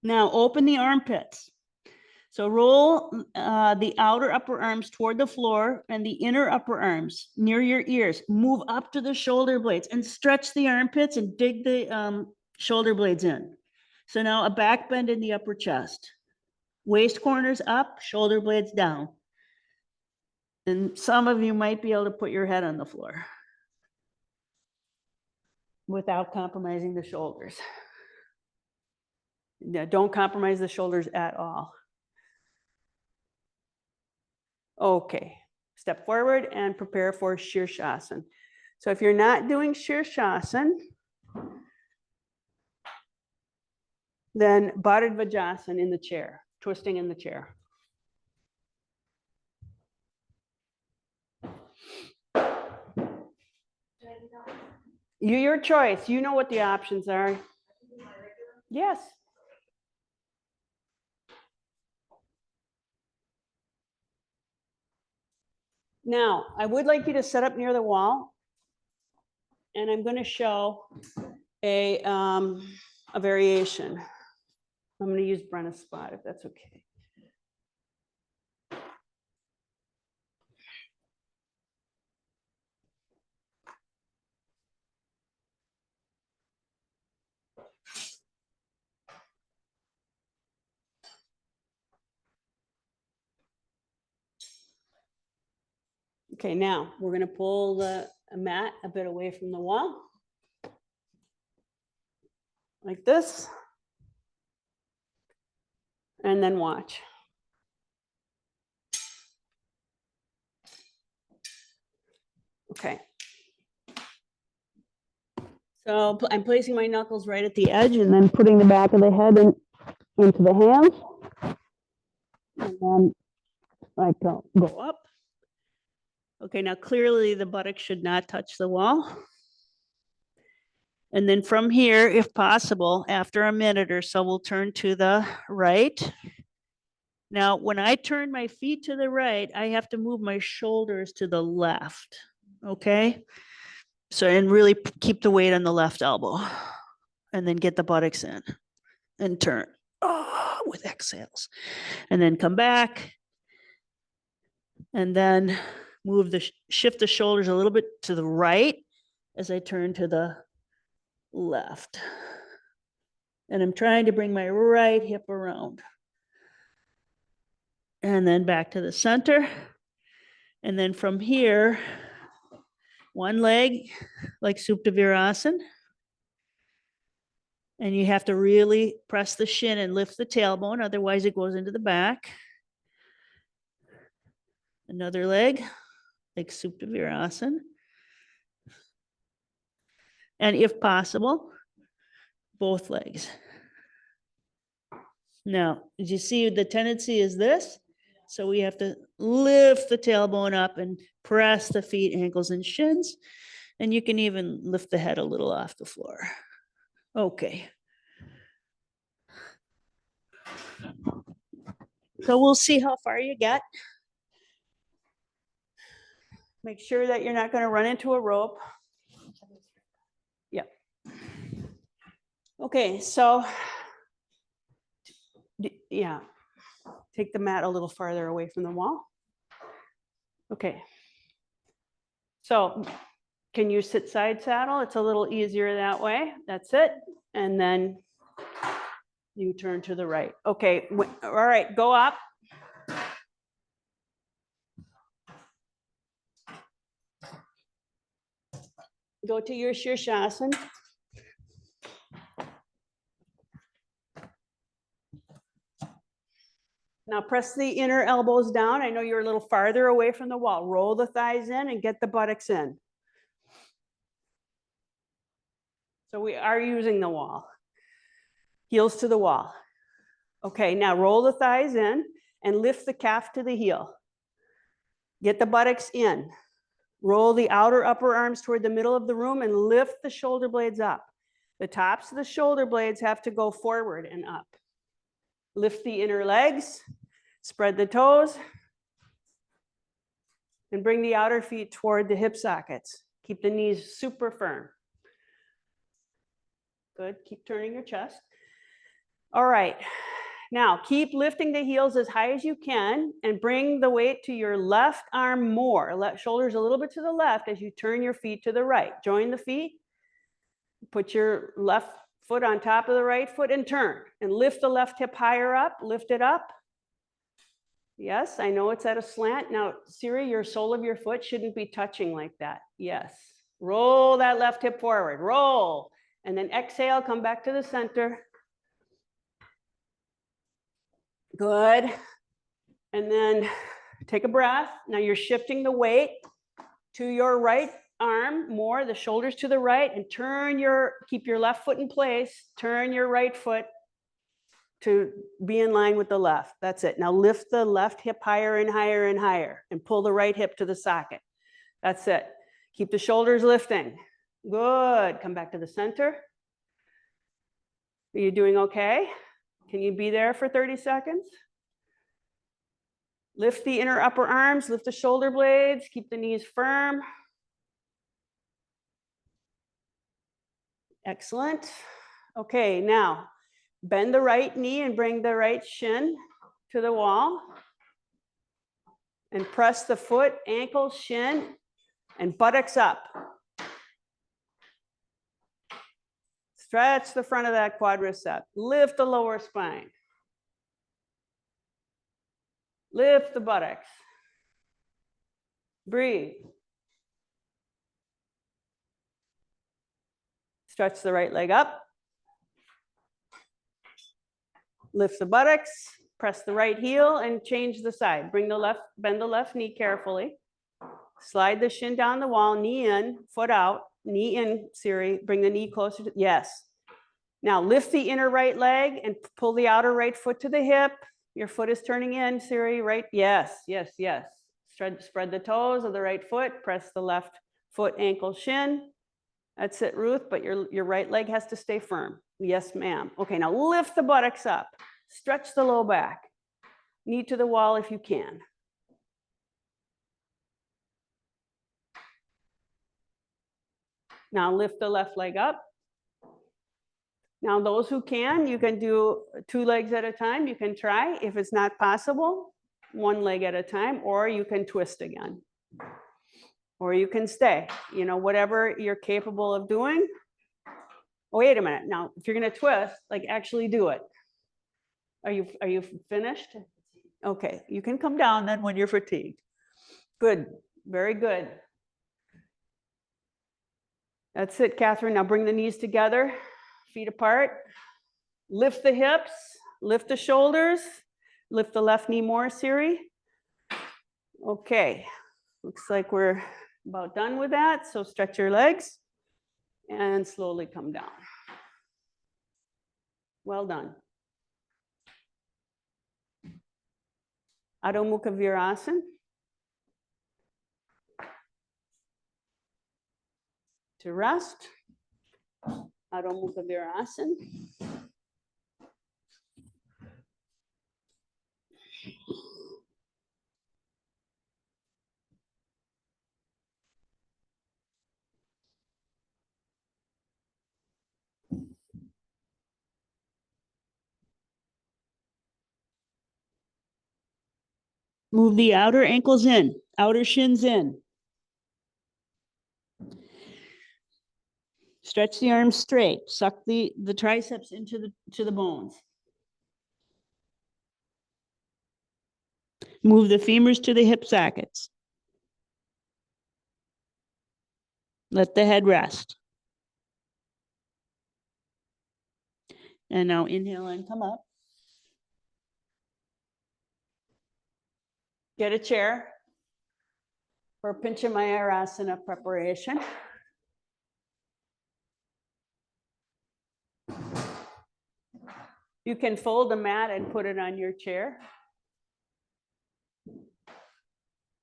Now open the armpits. So roll the outer upper arms toward the floor and the inner upper arms near your ears. Move up to the shoulder blades and stretch the armpits and dig the shoulder blades in. So now a back bend in the upper chest. Waist corners up, shoulder blades down. And some of you might be able to put your head on the floor without compromising the shoulders. Yeah, don't compromise the shoulders at all. Okay, step forward and prepare for Shirshasana. So if you're not doing Shirshasana, then Bharadvajasana in the chair, twisting in the chair. Your choice. You know what the options are. Yes. Now, I would like you to set up near the wall. And I'm going to show a variation. I'm going to use Brenna's spot if that's okay. Okay, now we're going to pull the mat a bit away from the wall. Like this. And then watch. Okay. So I'm placing my knuckles right at the edge and then putting the back of the head into the hands. And then I go up. Okay, now clearly the buttock should not touch the wall. And then from here, if possible, after a minute or so, we'll turn to the right. Now, when I turn my feet to the right, I have to move my shoulders to the left, okay? So, and really keep the weight on the left elbow. And then get the buttocks in and turn with exhales. And then come back. And then move shift the shoulders a little bit to the right as I turn to the left. And I'm trying to bring my right hip around. And then back to the center. And then from here, one leg like Supta Virasana. And you have to really press the shin and lift the tailbone, otherwise it goes into the back. Another leg like Supta Virasana. And if possible, both legs. Now, as you see, the tendency is this. So we have to lift the tailbone up and press the feet, ankles, and shins. And you can even lift the head a little off the floor. Okay. So we'll see how far you get. Make sure that you're not going to run into a rope. Yep. Okay, so yeah, take the mat a little farther away from the wall. Okay. So can you sit side saddle? It's a little easier that way. That's it. And then you turn to the right. Okay, all right, go up. Go to your Shirshasana. Now press the inner elbows down. I know you're a little farther away from the wall. Roll the thighs in and get the buttocks in. So we are using the wall. Heels to the wall. Okay, now roll the thighs in and lift the calf to the heel. Get the buttocks in. Roll the outer upper arms toward the middle of the room and lift the shoulder blades up. The tops of the shoulder blades have to go forward and up. Lift the inner legs, spread the toes, and bring the outer feet toward the hip sockets. Keep the knees super firm. Good, keep turning your chest. All right, now keep lifting the heels as high as you can and bring the weight to your left arm more. Shoulders a little bit to the left as you turn your feet to the right. Join the feet, put your left foot on top of the right foot and turn. And lift the left hip higher up, lift it up. Yes, I know it's at a slant. Now, Siri, your sole of your foot shouldn't be touching like that. Yes, roll that left hip forward, roll. And then exhale, come back to the center. Good. And then take a breath. Now you're shifting the weight to your right arm more, the shoulders to the right, and keep your left foot in place. Turn your right foot to be in line with the left. That's it. Now lift the left hip higher and higher and higher and pull the right hip to the socket. That's it. Keep the shoulders lifting. Good. Come back to the center. Are you doing okay? Can you be there for 30 seconds? Lift the inner upper arms, lift the shoulder blades, keep the knees firm. Excellent. Okay, now bend the right knee and bring the right shin to the wall. And press the foot, ankle, shin, and buttocks up. Stretch the front of that quadricep. Lift the lower spine. Lift the buttocks. Breathe. Stretch the right leg up. Lift the buttocks. Press the right heel and change the side. Bend the left knee carefully. Slide the shin down the wall, knee in, foot out, knee in, Siri. Bring the knee closer to, yes. Now lift the inner right leg and pull the outer right foot to the hip. Your foot is turning in, Siri, right? Yes, yes, yes. Spread the toes of the right foot, press the left foot, ankle, shin. That's it, Ruth, but your right leg has to stay firm. Yes, ma'am. Okay, now lift the buttocks up. Stretch the low back. Knee to the wall if you can. Now lift the left leg up. Now those who can, you can do 2 legs at a time. You can try. If it's not possible, 1 leg at a time, or you can twist again. Or you can stay, whatever you're capable of doing. Oh, wait a minute. Now, if you're going to twist, like actually do it. Are you finished? Okay, you can come down then when you're fatigued. Good, very good. That's it, Catherine. Now bring the knees together, feet apart. Lift the hips, lift the shoulders, lift the left knee more, Siri. Okay, looks like we're about done with that. So stretch your legs and slowly come down. Well done. Adho Mukha Virasana. To rest. Adho Mukha Virasana. Move the outer ankles in, outer shins in. Stretch the arms straight. Suck the triceps into the bones. Move the femurs to the hip sockets. Let the head rest. And now inhale and come up. Get a chair for Pincha Mayurasana preparation. You can fold a mat and put it on your chair.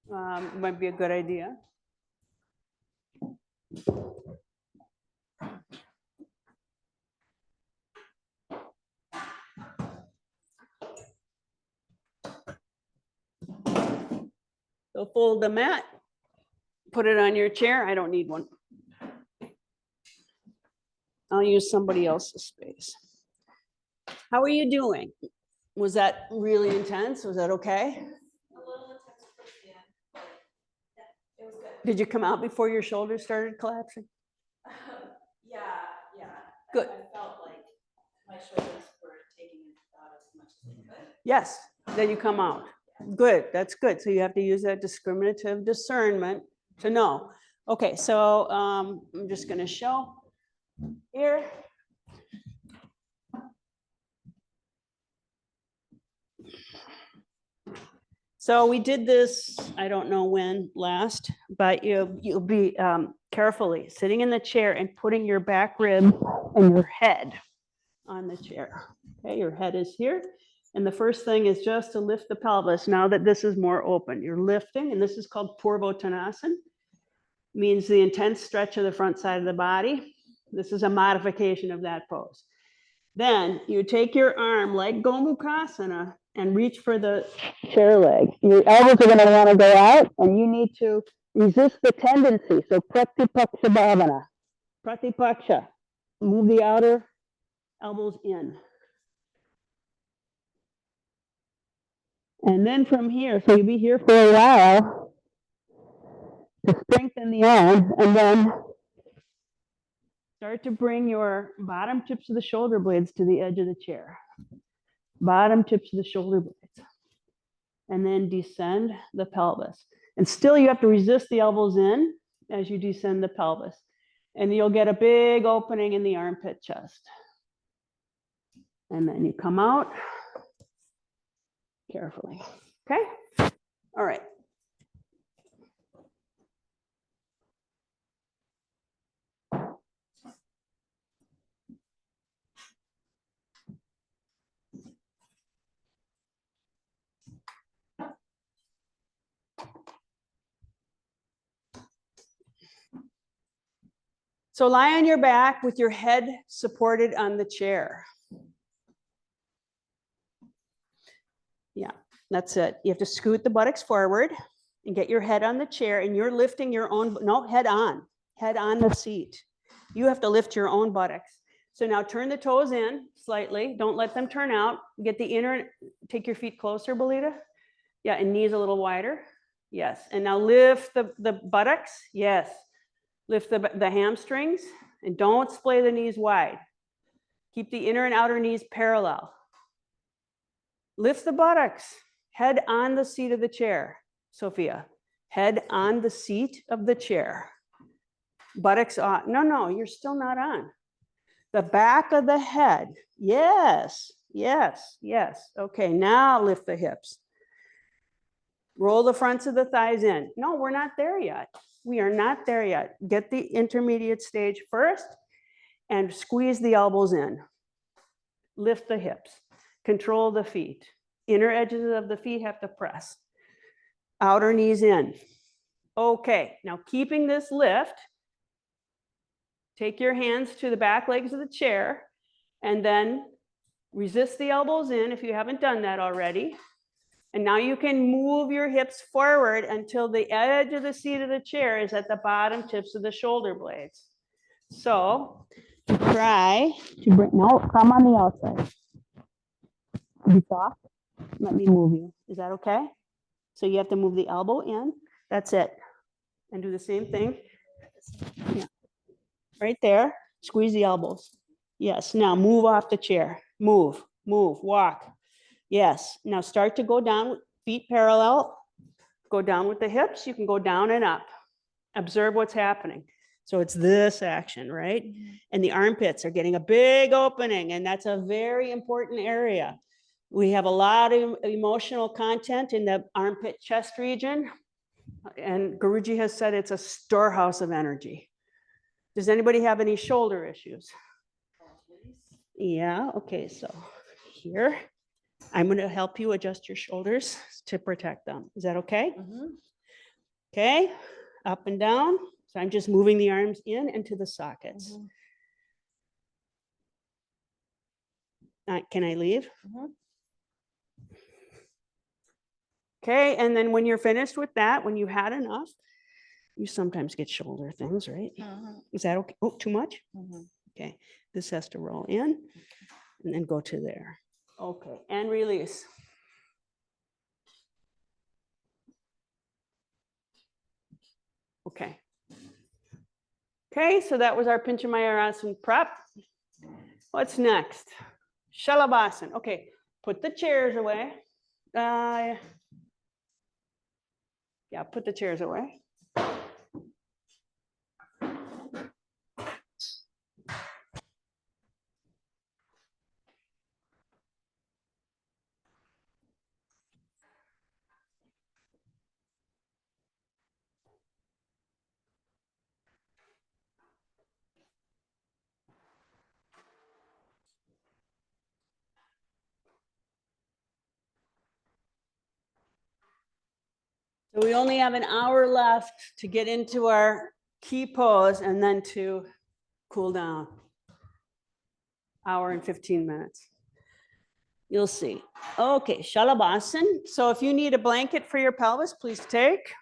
Might be a good idea. So fold the mat, put it on your chair. I don't need one. I'll use somebody else's space. How are you doing? Was that really intense? Was that okay? A little intense towards the end, but yeah, it was good. Did you come out before your shoulders started collapsing? Yeah. Good. I felt like my shoulders were taking it out as much as they could. Yes, then you come out. Good, that's good. So you have to use that discriminative discernment to know. Okay, so I'm just going to show here. So we did this, I don't know when last, but you'll be carefully sitting in the chair and putting your back rib and your head on the chair. Okay, your head is here. And the first thing is just to lift the pelvis now that this is more open. You're lifting, and this is called Purvottanasana. Means the intense stretch of the front side of the body. This is a modification of that pose. Then you take your arm like Gomukhasana and reach for the chair leg. Your elbows are going to want to go out, and you need to resist the tendency. So Pratipaksha Bhavana. Pratipaksha. Move the outer elbows in. And then from here, so you'll be here for a while to strengthen the arm, and then start to bring your bottom tips of the shoulder blades to the edge of the chair. Bottom tips of the shoulder blades. And then descend the pelvis. And still you have to resist the elbows in as you descend the pelvis. And you'll get a big opening in the armpit chest. And then you come out carefully. Okay? All right. So lie on your back with your head supported on the chair. Yeah, that's it. You have to scoot the buttocks forward and get your head on the chair, and you're lifting your own, no, head on the seat. You have to lift your own buttocks. So now turn the toes in slightly. Don't let them turn out. Get the inner, take your feet closer, Belita. Yeah, and knees a little wider. Yes, and now lift the buttocks. Yes. Lift the hamstrings and don't splay the knees wide. Keep the inner and outer knees parallel. Lift the buttocks. Head on the seat of the chair, Sophia. Head on the seat of the chair. Buttocks on. No, you're still not on. The back of the head. Yes. Okay, now lift the hips. Roll the fronts of the thighs in. No, we're not there yet. We are not there yet. Get the intermediate stage first and squeeze the elbows in. Lift the hips. Control the feet. Inner edges of the feet have to press. Outer knees in. Okay, now keeping this lift, take your hands to the back legs of the chair and then resist the elbows in if you haven't done that already. And now you can move your hips forward until the edge of the seat of the chair is at the bottom tips of the shoulder blades. So try to bring, no, come on the outside. Be soft. Let me move you. Is that okay? So you have to move the elbow in. That's it. And do the same thing. Yeah. Right there. Squeeze the elbows. Yes. Now move off the chair. Move, walk. Yes. Now start to go down, feet parallel. Go down with the hips. You can go down and up. Observe what's happening. So it's this action, right? And the armpits are getting a big opening, and that's a very important area. We have a lot of emotional content in the armpit chest region, and Guruji has said it's a storehouse of energy. Does anybody have any shoulder issues? Yeah, okay, so here. I'm going to help you adjust your shoulders to protect them. Is that okay? Okay, up and down. So I'm just moving the arms in and to the sockets. Can I leave? Okay, and then when you're finished with that, when you had enough, you sometimes get shoulder things, right? Is that okay? Oh, too much? Okay, this has to roll in and then go to there. Okay, and release. Okay. Okay, so that was our Pinchamayurasana prep. What's next? Shalabhasana. Okay, put the chairs away. Yeah, put the chairs away. So we only have an hour left to get into our key pose and then to cool down. Hour and 15 minutes. You'll see. Okay, Shalabhasana. So if you need a blanket for your pelvis, please take.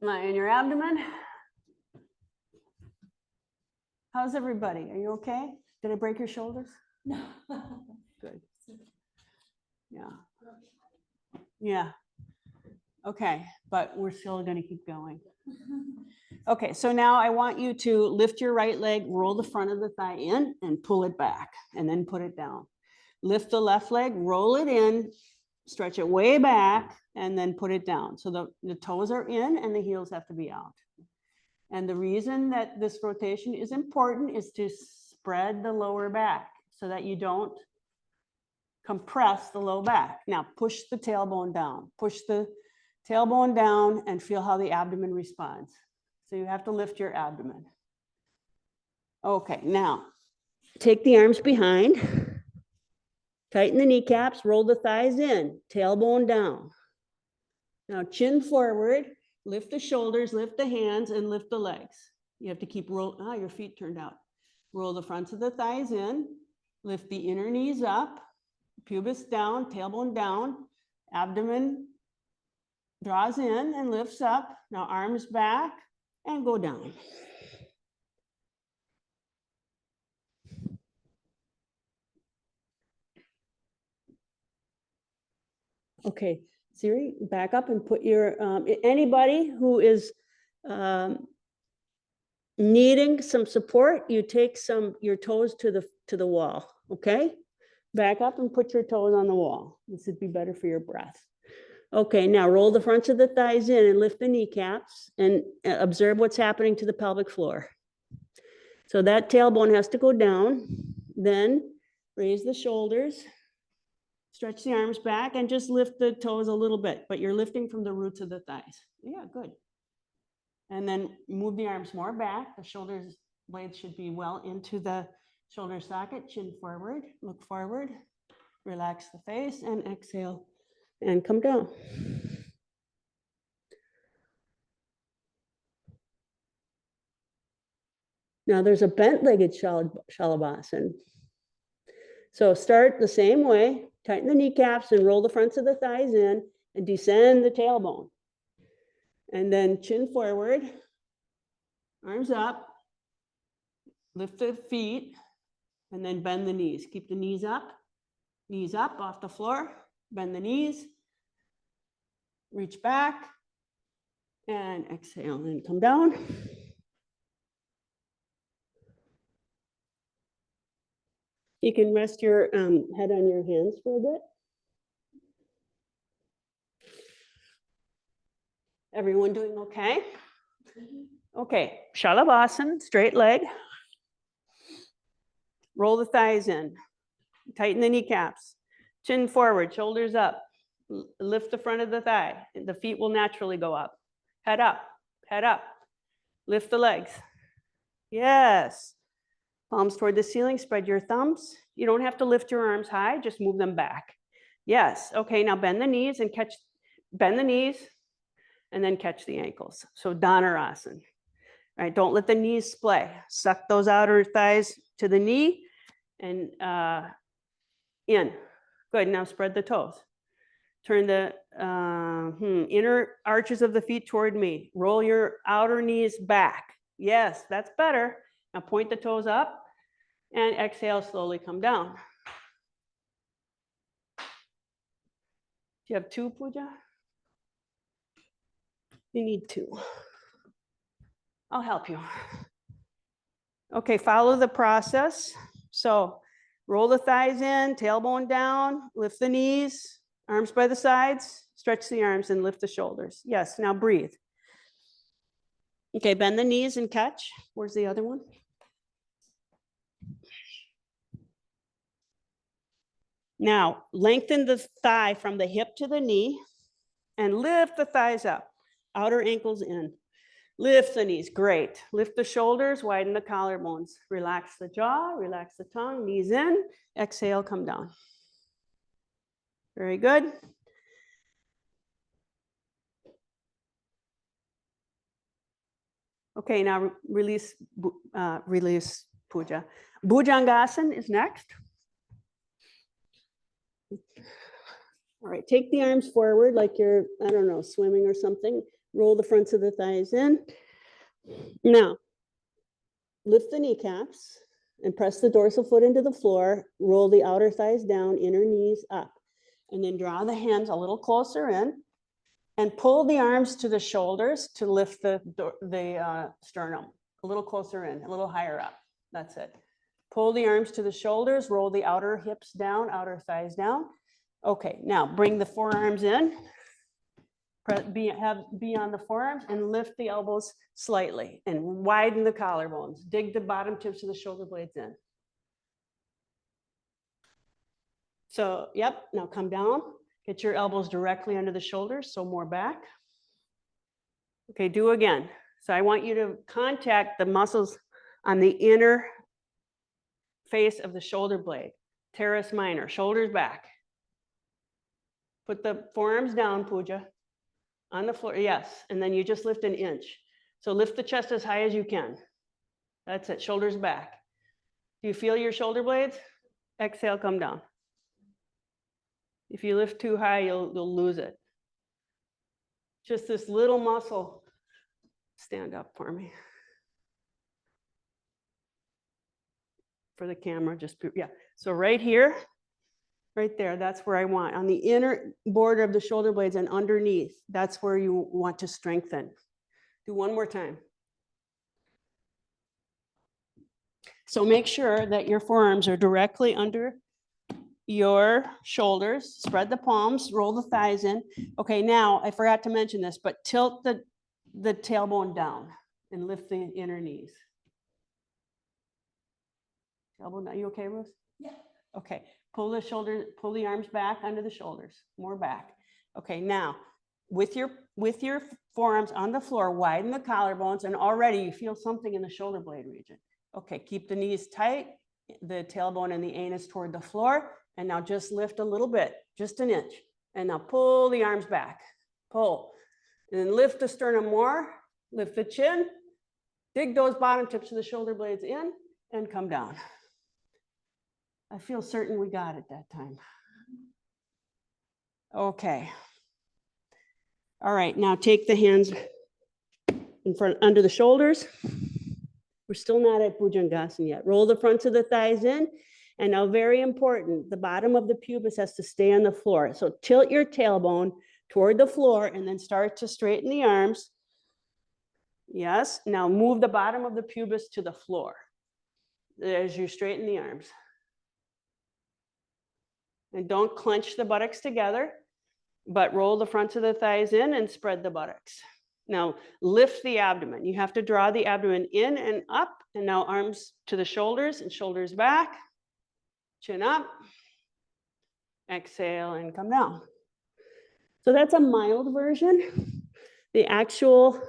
Lie in your abdomen. How's everybody? Are you okay? Did I break your shoulders? No. Good. Yeah. Yeah. Okay, but we're still going to keep going. Okay, so now I want you to lift your right leg, roll the front of the thigh in and pull it back and then put it down. Lift the left leg, roll it in, stretch it way back and then put it down. So the toes are in and the heels have to be out. And the reason that this rotation is important is to spread the lower back so that you don't compress the low back. Now push the tailbone down, push the tailbone down and feel how the abdomen responds. So you have to lift your abdomen. Okay, now take the arms behind, tighten the kneecaps, roll the thighs in, tailbone down. Now chin forward, lift the shoulders, lift the hands, and lift the legs. You have to keep rolling, your feet turned out. Roll the fronts of the thighs in, lift the inner knees up, pubis down, tailbone down, abdomen draws in and lifts up. Now arms back and go down. Okay, Siri, back up and put your, anybody who is needing some support, you take your toes to the wall, okay? Back up and put your toes on the wall. This would be better for your breath. Okay, now roll the fronts of the thighs in and lift the kneecaps and observe what's happening to the pelvic floor. So that tailbone has to go down, then raise the shoulders, stretch the arms back and just lift the toes a little bit, but you're lifting from the roots of the thighs. Yeah, good. And then move the arms more back. The shoulders blades should be well into the shoulder socket, chin forward, look forward, relax the face and exhale and come down. Now there's a bent-legged Shalabhasana. So start the same way, tighten the kneecaps and roll the fronts of the thighs in and descend the tailbone. And then chin forward, arms up, lift the feet, and then bend the knees. Keep the knees up off the floor, bend the knees, reach back, and exhale and come down. You can rest your head on your hands for a bit. Everyone doing okay? Okay, Shalabhasana, straight leg. Roll the thighs in. Tighten the kneecaps. Chin forward, shoulders up. Lift the front of the thigh. The feet will naturally go up. Head up, head up. Lift the legs. Yes. Palms toward the ceiling, spread your thumbs. You don't have to lift your arms high, just move them back. Yes, okay, now bend the knees and catch, bend the knees and then catch the ankles. So Dhanurasana. All right, don't let the knees splay. Suck those outer thighs to the knee and in. Good, now spread the toes. Turn the inner arches of the feet toward me. Roll your outer knees back. Yes, that's better. Now point the toes up and exhale, slowly come down. Do you have two, Pooja? You need two. I'll help you. Okay, follow the process. So roll the thighs in, tailbone down, lift the knees, arms by the sides, stretch the arms and lift the shoulders. Yes, now breathe. Okay, bend the knees and catch. Where's the other one? Now, lengthen the thigh from the hip to the knee and lift the thighs up. Outer ankles in. Lift the knees, great. Lift the shoulders, widen the collarbones. Relax the jaw, relax the tongue, knees in. Exhale, come down. Very good. Okay, now release Puja. Bhujangasana is next. All right, take the arms forward like you're, I don't know, swimming or something. Roll the fronts of the thighs in. Now, lift the kneecaps and press the dorsal foot into the floor. Roll the outer thighs down, inner knees up. And then draw the hands a little closer in and pull the arms to the shoulders to lift the sternum. A little closer in, a little higher up. That's it. Pull the arms to the shoulders, roll the outer hips down, outer thighs down. Okay, now bring the forearms in. Be on the forearms and lift the elbows slightly and widen the collarbones. Dig the bottom tips of the shoulder blades in. So, yep, now come down. Get your elbows directly under the shoulders, so more back. Okay, do again. So I want you to contact the muscles on the inner face of the shoulder blade. Teres minor, shoulders back. Put the forearms down, Pooja. On the floor, yes, and then you just lift an inch. So lift the chest as high as you can. That's it, shoulders back. Do you feel your shoulder blades? Exhale, come down. If you lift too high, you'll lose it. Just this little muscle. Stand up for me. For the camera, just, yeah. So right here, right there, that's where I want. On the inner border of the shoulder blades and underneath, that's where you want to strengthen. Do one more time. So make sure that your forearms are directly under your shoulders. Spread the palms, roll the thighs in. Okay, now I forgot to mention this, but tilt the tailbone down and lift the inner knees. Tailbone down. You okay, Ruth? Yeah. Okay. Pull the shoulders, pull the arms back under the shoulders, more back. Okay, now with your forearms on the floor, widen the collarbones, and already you feel something in the shoulder blade region. Okay, keep the knees tight, the tailbone and the anus toward the floor, and now just lift a little bit, just an inch. And now pull the arms back, pull. And then lift the sternum more, lift the chin, dig those bottom tips of the shoulder blades in, and come down. I feel certain we got it that time. Okay. All right, now take the hands in front, under the shoulders. We're still not at Bhujangasana yet. Roll the fronts of the thighs in. And now very important, the bottom of the pubis has to stay on the floor. So tilt your tailbone toward the floor and then start to straighten the arms. Yes, now move the bottom of the pubis to the floor as you straighten the arms. And don't clench the buttocks together, but roll the fronts of the thighs in and spread the buttocks. Now lift the abdomen. You have to draw the abdomen in and up, and now arms to the shoulders and shoulders back, chin up, exhale and come down. So that's a mild version. The actual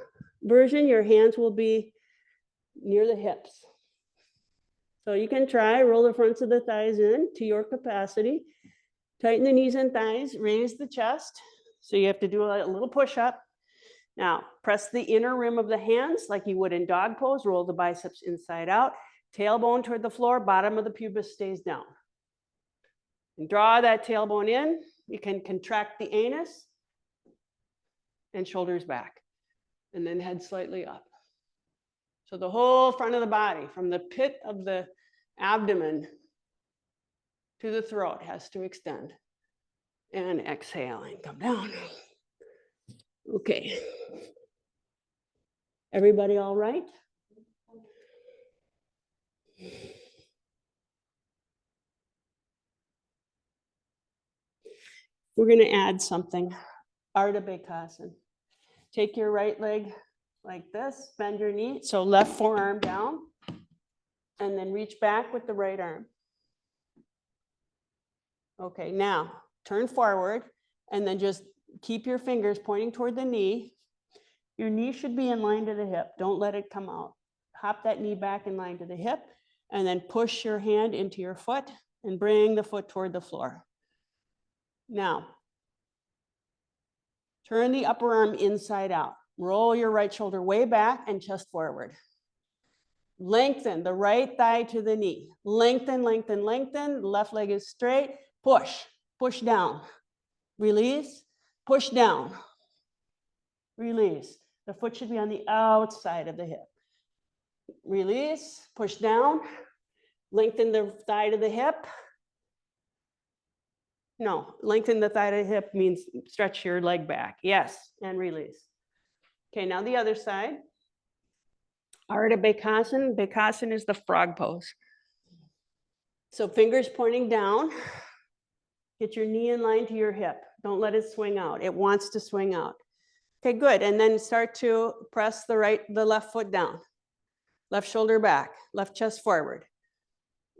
version, your hands will be near the hips. So you can try, roll the fronts of the thighs in to your capacity. Tighten the knees and thighs, raise the chest. So you have to do a little push up. Now, press the inner rim of the hands like you would in dog pose, roll the biceps inside out, tailbone toward the floor, bottom of the pubis stays down. And draw that tailbone in. You can contract the anus and shoulders back, and then head slightly up. So the whole front of the body, from the pit of the abdomen to the throat, has to extend. And exhaling, come down. Okay. Everybody all right? We're going to add something. Ardha Bekasana. Take your right leg like this, bend your knee. So left forearm down, and then reach back with the right arm. Okay, now turn forward, and then just keep your fingers pointing toward the knee. Your knee should be in line to the hip. Don't let it come out. Hop that knee back in line to the hip, and then push your hand into your foot and bring the foot toward the floor. Now, turn the upper arm inside out. Roll your right shoulder way back and chest forward. Lengthen the right thigh to the knee. Lengthen, lengthen, lengthen. Left leg is straight. Push, push down. Release, push down. Release. The foot should be on the outside of the hip. Release, push down. Lengthen the thigh to the hip. No, lengthen the thigh to the hip means stretch your leg back. Yes, and release. Okay, now the other side. Ardha Bekasana. Bekasana is the frog pose. So fingers pointing down. Get your knee in line to your hip. Don't let it swing out. It wants to swing out. Okay, good. And then start to press the left foot down. Left shoulder back, left chest forward.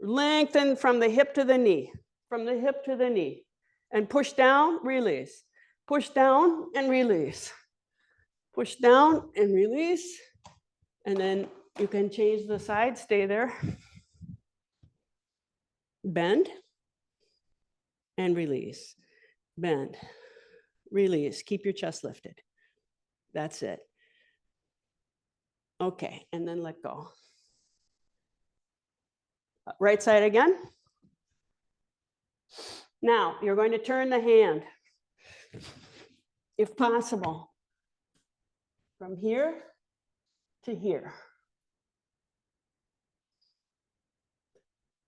Lengthen from the hip to the knee, from the hip to the knee. And push down, release. Push down and release. Push down and release. And then you can change the side, stay there. Bend and release. Bend, release. Keep your chest lifted. That's it. Okay, and then let go. Right side again. Now, you're going to turn the hand, if possible, from here to here.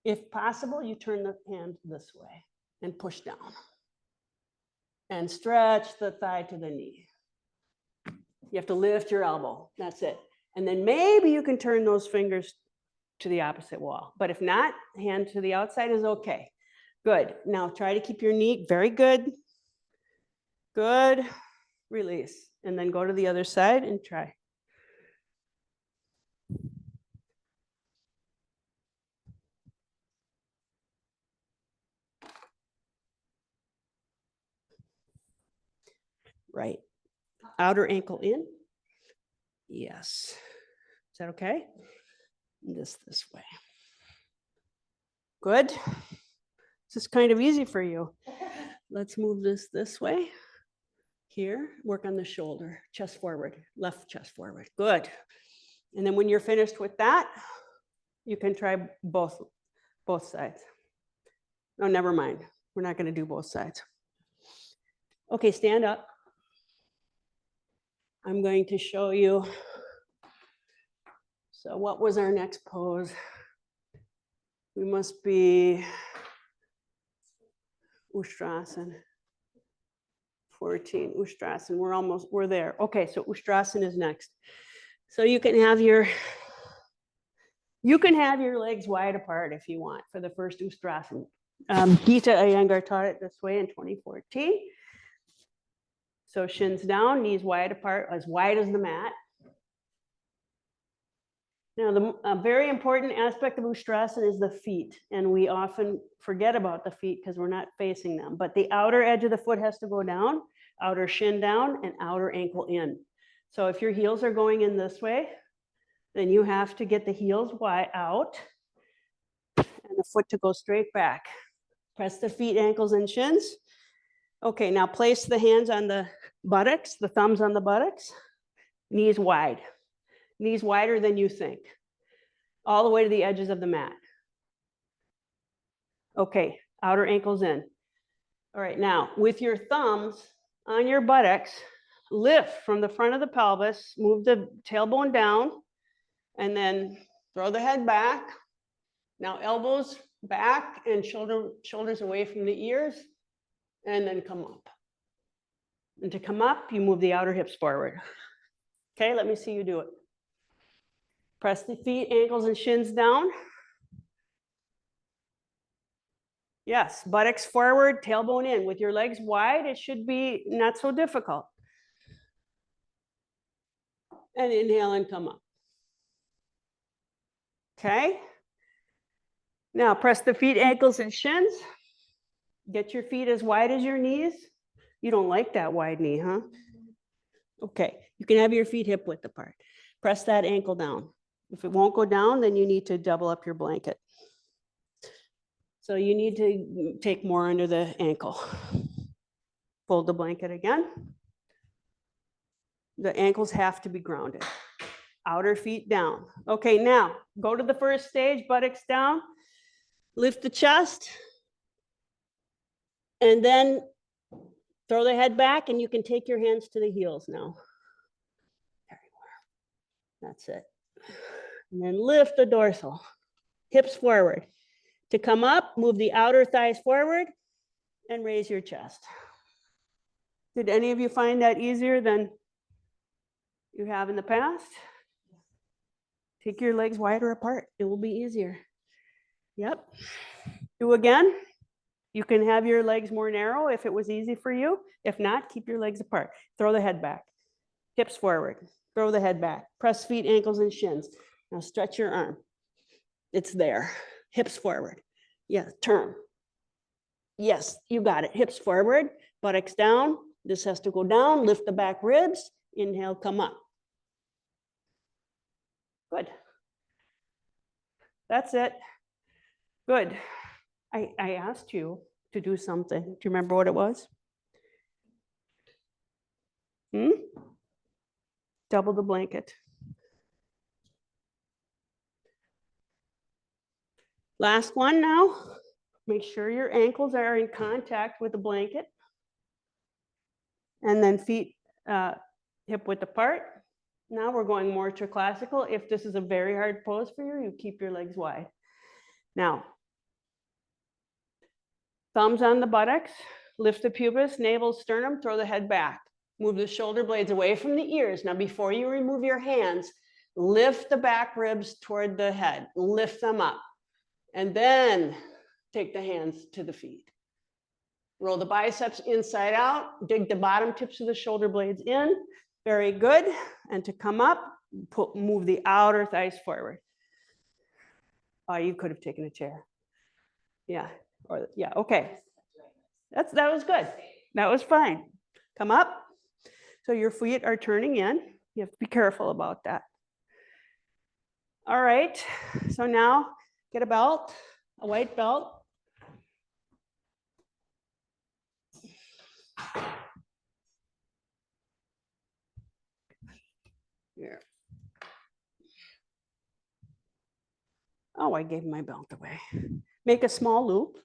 If possible, you turn the hand this way and push down. And stretch the thigh to the knee. You have to lift your elbow. That's it. And then maybe you can turn those fingers to the opposite wall. But if not, hand to the outside is okay. Good. Now try to keep your knee. Very good. Good. Release. And then go to the other side and try. Right. Outer ankle in. Yes. Is that okay? This way. Good. This is kind of easy for you. Let's move this way. Here, work on the shoulder, chest forward, left chest forward. Good. And then when you're finished with that, you can try both sides. No, never mind. We're not going to do both sides. Okay, stand up. I'm going to show you. So what was our next pose? We must be Ustrasana. 14, Ustrasana. We're there. Okay, so Ustrasana is next. So you can have your legs wide apart if you want for the first Ustrasana. Geeta Iyengar taught it this way in 2014. So shins down, knees wide apart, as wide as the mat. Now, a very important aspect of Ustrasana is the feet, and we often forget about the feet because we're not facing them. But the outer edge of the foot has to go down. outer shin down and outer ankle in. So if your heels are going in this way, then you have to get the heels wide out and the foot to go straight back. Press the feet, ankles, and shins. Okay, now place the hands on the buttocks, the thumbs on the buttocks, knees wide. Knees wider than you think, all the way to the edges of the mat. Okay, outer ankles in. All right, now with your thumbs on your buttocks, lift from the front of the pelvis, move the tailbone down, and then throw the head back. Now elbows back and shoulders away from the ears, and then come up. And to come up, you move the outer hips forward. Okay, let me see you do it. Press the feet, ankles, and shins down. Yes, buttocks forward, tailbone in. With your legs wide, it should be not so difficult. And inhale and come up. Okay. Now press the feet, ankles, and shins. Get your feet as wide as your knees. You don't like that wide knee, huh? Okay, you can have your feet hip width apart. Press that ankle down. If it won't go down, then you need to double up your blanket. So you need to take more under the ankle. Fold the blanket again. The ankles have to be grounded. Outer feet down. Okay, now go to the first stage, buttocks down. Lift the chest. And then throw the head back, and you can take your hands to the heels now. There you are. That's it. And then lift the dorsal. Hips forward. To come up, move the outer thighs forward and raise your chest. Did any of you find that easier than you have in the past? Take your legs wider apart. It will be easier. Yep. Do again. You can have your legs more narrow if it was easy for you. If not, keep your legs apart. Throw the head back. Hips forward. Throw the head back. Press feet, ankles, and shins. Now stretch your arm. It's there. Hips forward. Yeah, turn. Yes, you got it. Hips forward, buttocks down. This has to go down. Lift the back ribs. Inhale, come up. Good. That's it. Good. I asked you to do something. Do you remember what it was? Double the blanket. Last one now. Make sure your ankles are in contact with the blanket. And then feet hip width apart. Now we're going more to classical. If this is a very hard pose for you, you keep your legs wide. Now, thumbs on the buttocks, lift the pubis, navel, sternum, throw the head back. Move the shoulder blades away from the ears. Now, before you remove your hands, lift the back ribs toward the head, lift them up, and then take the hands to the feet. Roll the biceps inside out, dig the bottom tips of the shoulder blades in. Very good. And to come up, move the outer thighs forward. Oh, you could have taken a chair. Yeah, or yeah, okay. That was good. That was fine. Come up. So your feet are turning in. You have to be careful about that. All right, so now get a belt, a white belt. Here. Oh, I gave my belt away. Make a small loop.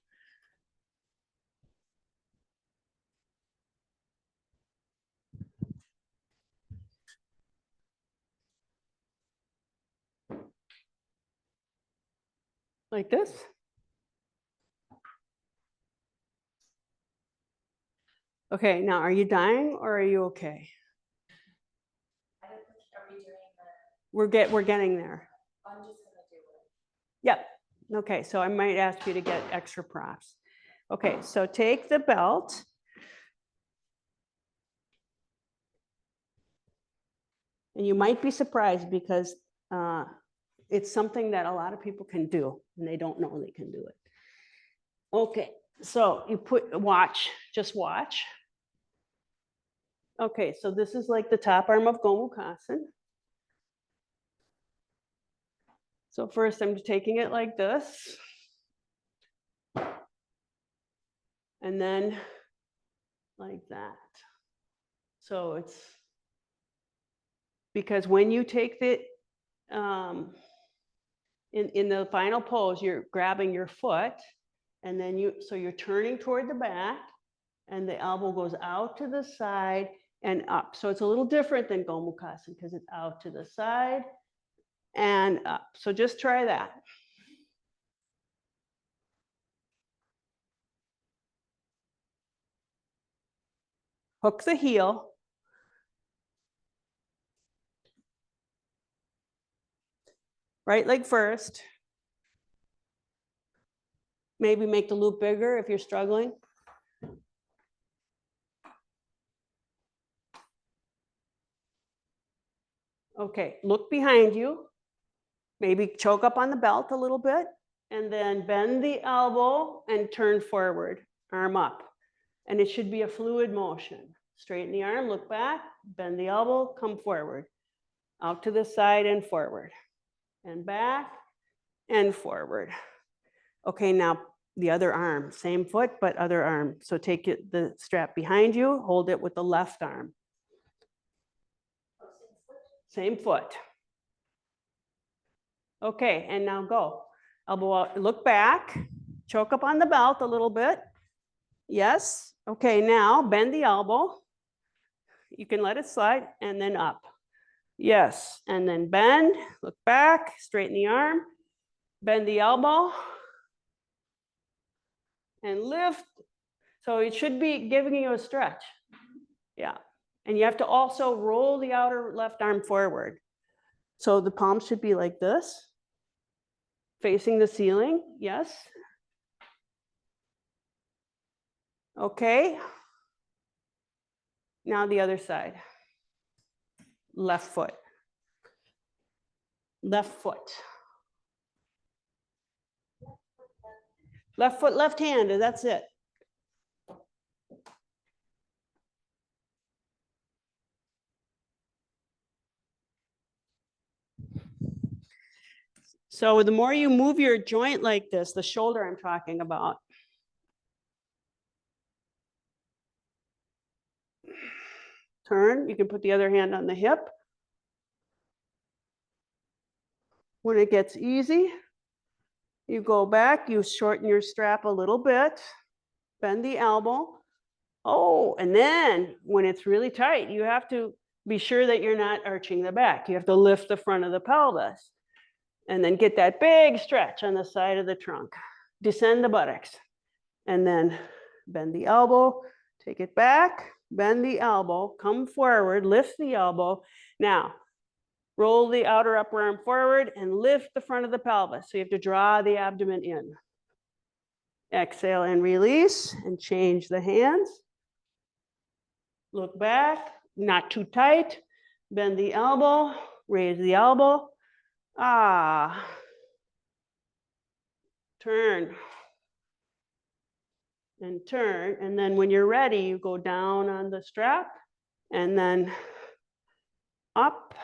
Like this. Okay, now are you dying or are you okay? Are we doing the? We're getting there. I'm just gonna do it. Yep. Okay, so I might ask you to get extra props. Okay, so take the belt. And you might be surprised because it's something that a lot of people can do and they don't know they can do it. Okay, so you watch, just watch. Okay, so this is like the top arm of Gomukhasana. So first I'm taking it like this. And then like that. So it's because when you take the, in the final pose, you're grabbing your foot and then so you're turning toward the back and the elbow goes out to the side and up. So it's a little different than Gomukhasana because it's out to the side and up. So just try that. Hook the heel. Right leg first. Maybe make the loop bigger if you're struggling. Okay, look behind you. Maybe choke up on the belt a little bit and then bend the elbow and turn forward, arm up. And it should be a fluid motion. Straighten the arm, look back, bend the elbow, come forward. Out to the side and forward. And back and forward. Okay, now the other arm, same foot, but other arm. So take the strap behind you, hold it with the left arm. Same foot. Okay, and now go. Elbow out, look back, choke up on the belt a little bit. Yes, okay, now bend the elbow. You can let it slide and then up. Yes, and then bend, look back, straighten the arm, bend the elbow, and lift. So it should be giving you a stretch. Yeah, and you have to also roll the outer left arm forward. So the palm should be like this. Facing the ceiling, yes. Okay. Now the other side. Left foot. Left foot. Left foot, left hand, and that's it. So the more you move your joint like this, the shoulder I'm talking about, turn, you can put the other hand on the hip. When it gets easy, you go back, you shorten your strap a little bit, bend the elbow. Oh, and then when it's really tight, you have to be sure that you're not arching the back. You have to lift the front of the pelvis and then get that big stretch on the side of the trunk. Descend the buttocks and then bend the elbow, take it back, bend the elbow, come forward, lift the elbow. Now, roll the outer upper arm forward and lift the front of the pelvis. So you have to draw the abdomen in. Exhale and release and change the hands. Look back, not too tight. Bend the elbow, raise the elbow. Ah. Turn. And turn. And then when you're ready, you go down on the strap and then up.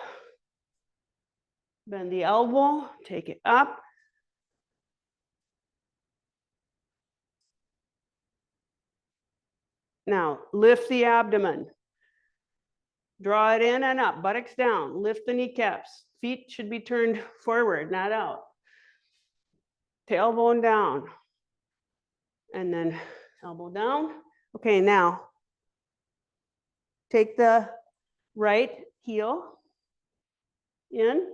Bend the elbow, take it up. Now, lift the abdomen. Draw it in and up, buttocks down. Lift the kneecaps. Feet should be turned forward, not out. Tailbone down. And then elbow down. Okay, now take the right heel in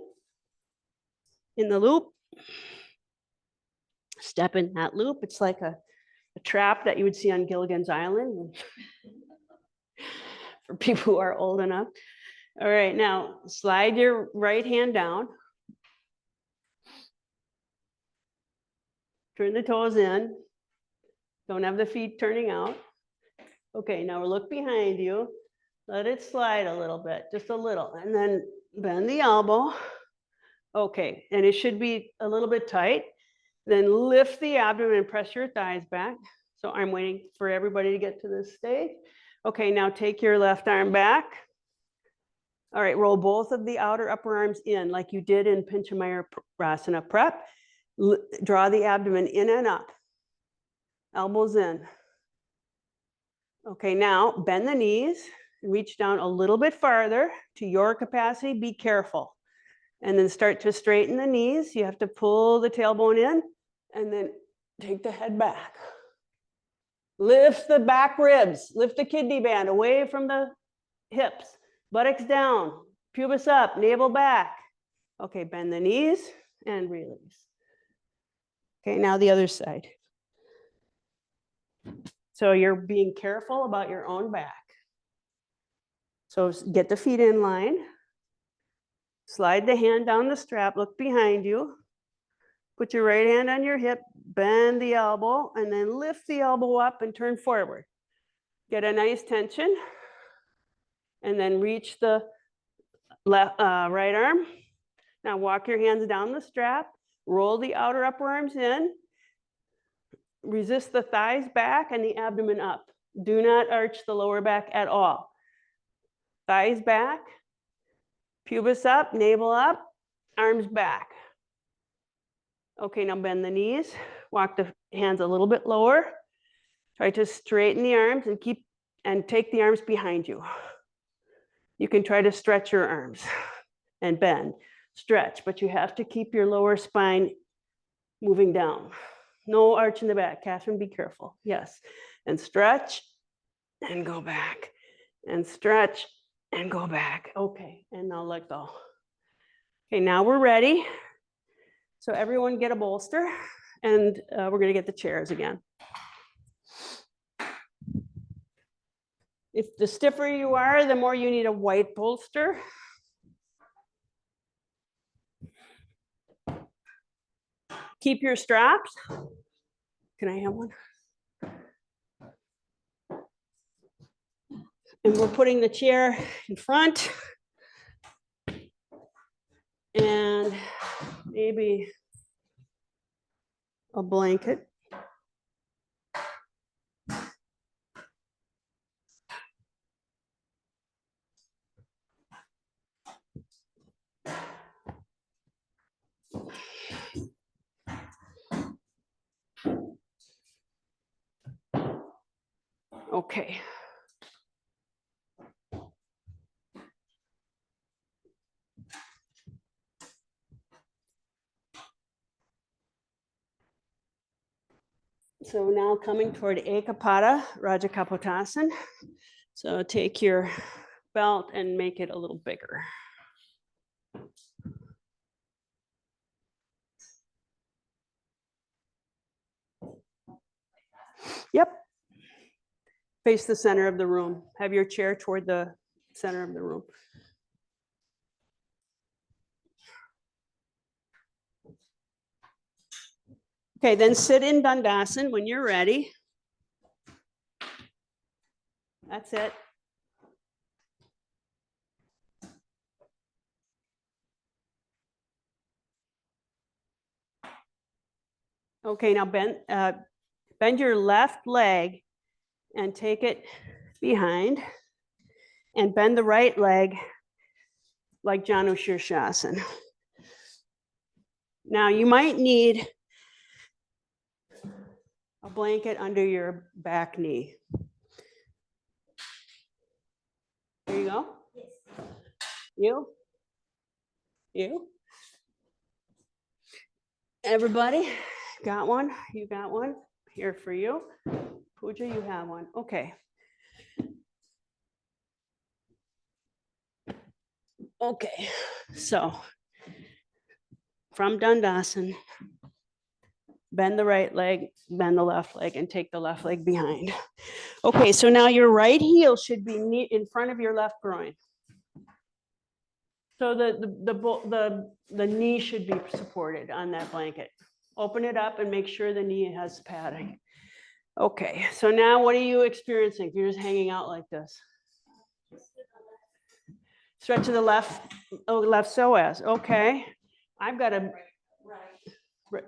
the loop. Step in that loop. It's like a trap that you would see on Gilligan's Island for people who are old enough. All right, now slide your right hand down. Turn the toes in. Don't have the feet turning out. Okay, now look behind you. Let it slide a little bit, just a little, and then bend the elbow. Okay, and it should be a little bit tight. Then lift the abdomen and press your thighs back. So I'm waiting for everybody to get to this stage. Okay, now take your left arm back. All right, roll both of the outer upper arms in like you did in Pinchamayur Virasana prep. Draw the abdomen in and up. Elbows in. Okay, now bend the knees, reach down a little bit farther to your capacity, be careful. And then start to straighten the knees. You have to pull the tailbone in and then take the head back. Lift the back ribs, lift the kidney band away from the hips, buttocks down, pubis up, navel back. Okay, bend the knees and release. Okay, now the other side. So you're being careful about your own back. So get the feet in line. Slide the hand down the strap, look behind you. Put your right hand on your hip, bend the elbow, and then lift the elbow up and turn forward. Get a nice tension. And then reach the right arm. Now walk your hands down the strap, roll the outer upper arms in, resist the thighs back and the abdomen up. Do not arch the lower back at all. Thighs back, pubis up, navel up, arms back. Okay, now bend the knees, walk the hands a little bit lower. Try to straighten the arms and take the arms behind you. You can try to stretch your arms and bend, stretch, but you have to keep your lower spine moving down. No arch in the back. Catherine, be careful. Yes. And stretch and go back. And stretch and go back. Okay, and now let go. Okay, now we're ready. So everyone get a bolster, and we're going to get the chairs again. If the stiffer you are, the more you need a white bolster. Keep your straps. Can I have one? And we're putting the chair in front. And maybe a blanket. Okay. So now coming toward Ekapata, Raja Kapotasana. So take your belt and make it a little bigger. Yep. Face the center of the room. Have your chair toward the center of the room. Okay, then sit in Dandasana when you're ready. That's it. Okay, now bend your left leg and take it behind, and bend the right leg like Janu Shirshasana. Now you might need a blanket under your back knee. There you go. Yes. You. Everybody got one? You got one? Here for you. Pooja, you have one. Okay. Okay, so from Dandasana, bend the right leg, bend the left leg, and take the left leg behind. Okay, so now your right heel should be in front of your left groin. So the knee should be supported on that blanket. Open it up and make sure the knee has padding. Okay, so now what are you experiencing if you're just hanging out like this? Stretch to the left, left psoas. Okay, I've got a. Right.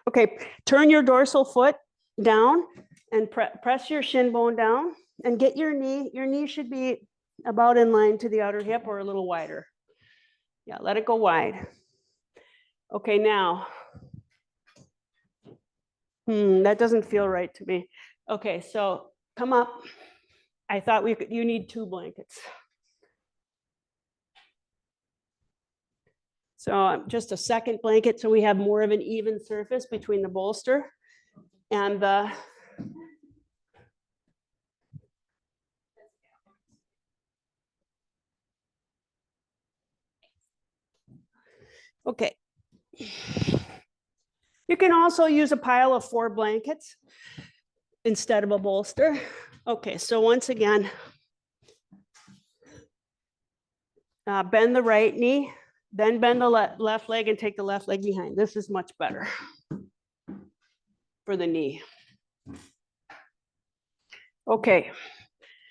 Okay, turn your dorsal foot down And press your shin bone down and get your knee should be about in line to the outer hip or a little wider. Yeah, let it go wide. Okay, now. That doesn't feel right to me. Okay, so come up. I thought you need 2 blankets. So just a second blanket so we have more of an even surface between the bolster and the. Okay. You can also use a pile of 4 blankets instead of a bolster. Okay, so once again, bend the right knee, then bend the left leg and take the left leg behind. This is much better for the knee. Okay,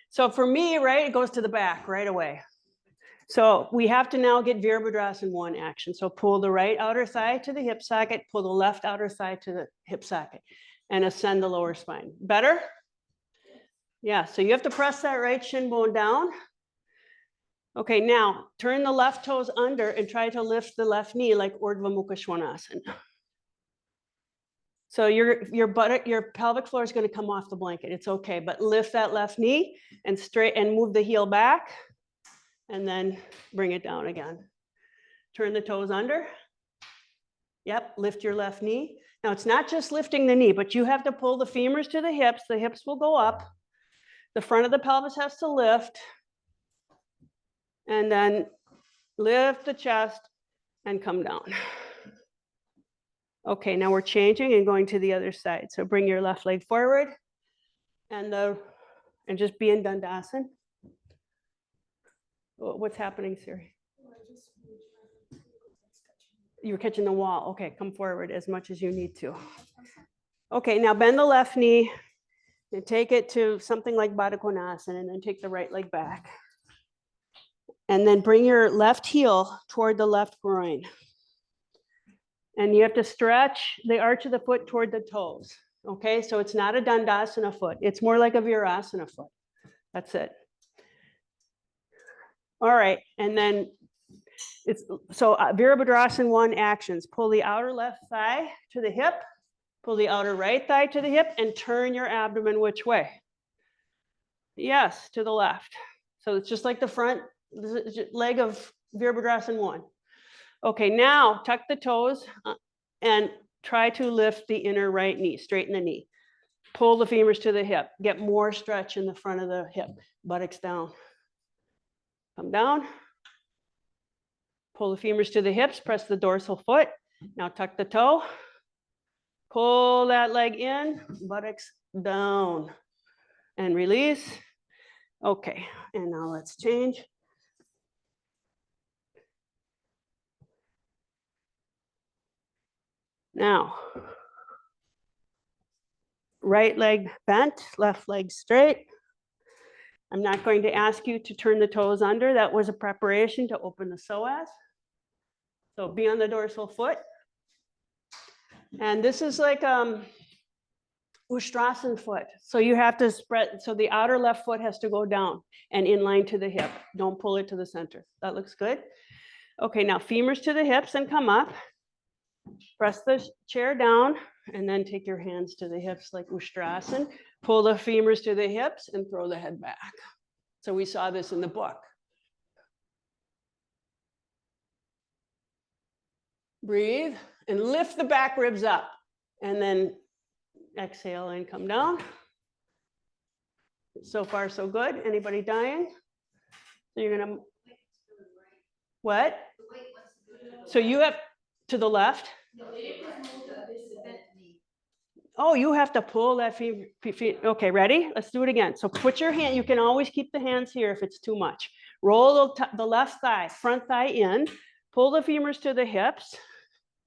so for me, right, it goes to the back right away. So we have to now get Virasana 1 action. So pull the right outer thigh to the hip socket, pull the left outer thigh to the hip socket, and ascend the lower spine. Better? Yeah, so you have to press that right shin bone down. Okay, now turn the left toes under and try to lift the left knee like Urdhva Mukha Svanasana. So your pelvic floor is going to come off the blanket. It's okay, but lift that left knee and straight and move the heel back. And then bring it down again. Turn the toes under. Yep, lift your left knee. Now it's not just lifting the knee, but you have to pull the femurs to the hips. The hips will go up. The front of the pelvis has to lift. And then lift the chest and come down. Okay, now we're changing and going to the other side. So bring your left leg forward and just be in Dandasana. What's happening, Siri? You're catching the wall. Okay, come forward as much as you need to. Okay, now bend the left knee and take it to something like Baddha Konasana and then take the right leg back. And then bring your left heel toward the left groin. And you have to stretch the arch of the foot toward the toes. Okay, so it's not a Dandasana foot. It's more like a Virasana foot. That's it. All right, and then Virabhadrasana 1 actions. Pull the outer left thigh to the hip, pull the outer right thigh to the hip, and turn your abdomen which way? Yes, to the left. So it's just like the front leg of Virabhadrasana 1. Okay, now tuck the toes and try to lift the inner right knee, straighten the knee. Pull the femurs to the hip, get more stretch in the front of the hip, buttocks down. Come down. Pull the femurs to the hips, press the dorsal foot. Now tuck the toe. Pull that leg in, buttocks down. And release. Okay, and now let's change. Now, right leg bent, left leg straight. I'm not going to ask you to turn the toes under. That was a preparation to open the psoas. So be on the dorsal foot. And this is like Ustrasana foot. So you have to spread, so the outer left foot has to go down and in line to the hip. Don't pull it to the center. That looks good. Okay, now femurs to the hips and come up. Press the chair down and then take your hands to the hips like Ustrasana. Pull the femurs to the hips and throw the head back. So we saw this in the book. Breathe and lift the back ribs up and then exhale and come down. So far, so good. Anybody dying? So you're gonna, what? So you have to the left. Oh, you have to pull that feet. Okay, ready? Let's do it again. So put your hand, you can always keep the hands here if it's too much. Roll the left thigh, front thigh in, pull the femurs to the hips,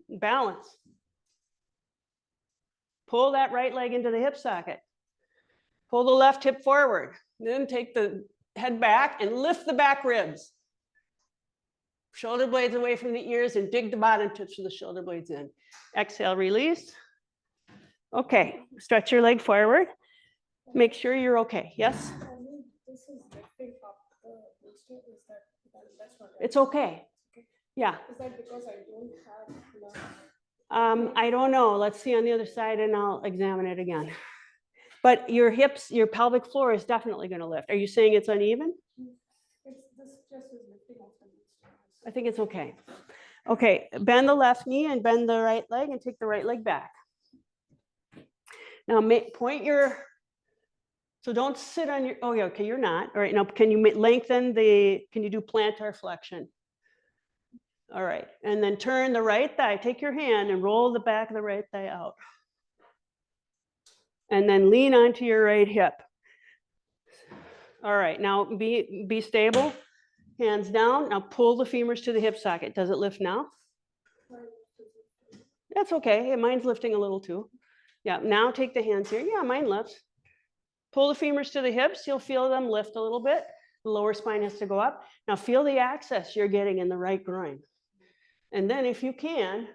balance. Pull that right leg into the hip socket. Pull the left hip forward. Then take the head back and lift the back ribs. Shoulder blades away from the ears and dig the bottom tips of the shoulder blades in. Exhale, release. Okay, stretch your leg forward. Make sure you're okay. Yes, I mean, this is lifting up the bolster, is that's not right? it's okay. Okay. Yeah. Is that because I don't have enough? I don't know. Let's see on the other side and I'll examine it again. But your hips, your pelvic floor is definitely going to lift. Are you saying it's uneven? This just is lifting off the bolster. I think it's okay. Okay, bend the left knee and bend the right leg and take the right leg back. Now point your, so don't sit on your, oh yeah, okay, you're not. All right, now can you lengthen can you do plantar flexion? All right, and then turn the right thigh, take your hand and roll the back of the right thigh out. And then lean onto your right hip. All right, now be stable, hands down. Now pull the femurs to the hip socket. Does it lift now? That's okay, mine's lifting a little too. Yeah, now take the hands here. Yeah, mine lifts. Pull the femurs to the hips. You'll feel them lift a little bit. The lower spine has to go up. Now feel the access you're getting in the right groin. And then if you can,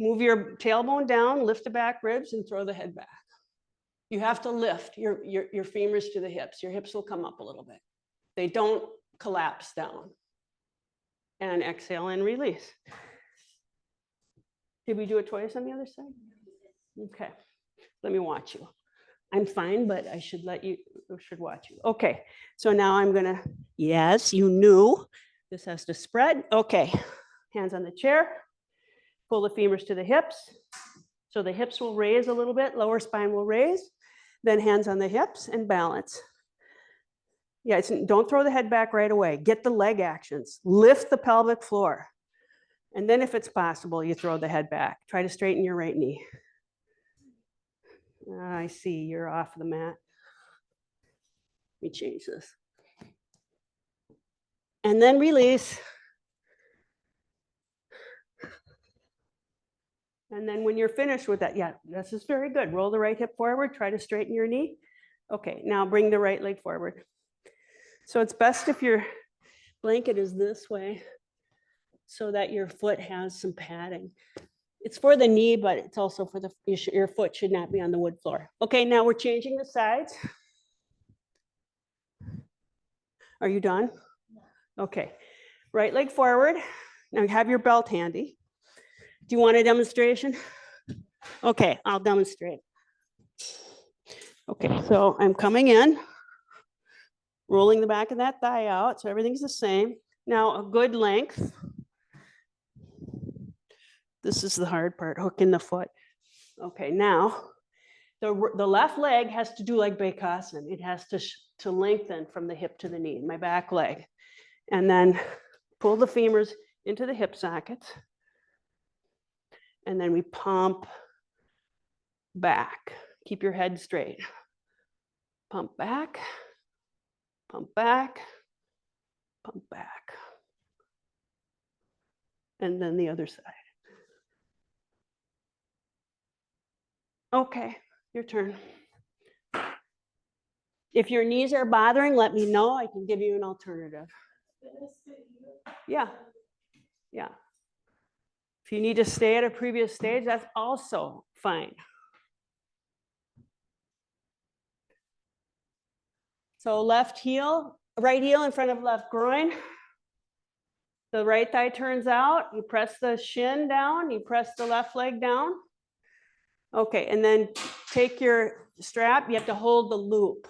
move your tailbone down, lift the back ribs and throw the head back. You have to lift your femurs to the hips. Your hips will come up a little bit. They don't collapse down. And exhale and release. Did we do it twice on the other side? Okay, let me watch you. I'm fine, but I should watch you. Okay, so now I'm gonna, yes, you knew. This has to spread. Okay, hands on the chair. Pull the femurs to the hips. So the hips will raise a little bit, lower spine will raise. Then hands on the hips and balance. Yeah, don't throw the head back right away. Get the leg actions. Lift the pelvic floor. And then if it's possible, you throw the head back. Try to straighten your right knee. I see you're off the mat. Let me change this. And then release. And then when you're finished with that, yeah, this is very good. Roll the right hip forward, try to straighten your knee. Okay, now bring the right leg forward. So it's best if your blanket is this way so that your foot has some padding. It's for the knee, but it's also for your foot should not be on the wood floor. Okay, now we're changing the sides. Are you done? No. Okay, right leg forward. Now you have your belt handy. Do you want a demonstration? Okay, I'll demonstrate. Okay, so I'm coming in, rolling the back of that thigh out, so everything's the same. Now a good length. This is the hard part, hooking the foot. Okay, now the left leg has to do like Virasana. It has to lengthen from the hip to the knee, my back leg. And then pull the femurs into the hip sockets. And then we pump back. Keep your head straight. Pump back, pump back, pump back. And then the other side. Okay, your turn. If your knees are bothering, let me know. I can give you an alternative. Yeah, yeah. If you need to stay at a previous stage, that's also fine. So left heel, right heel in front of left groin. The right thigh turns out. You press the shin down. You press the left leg down. Okay, and then take your strap. You have to hold the loop,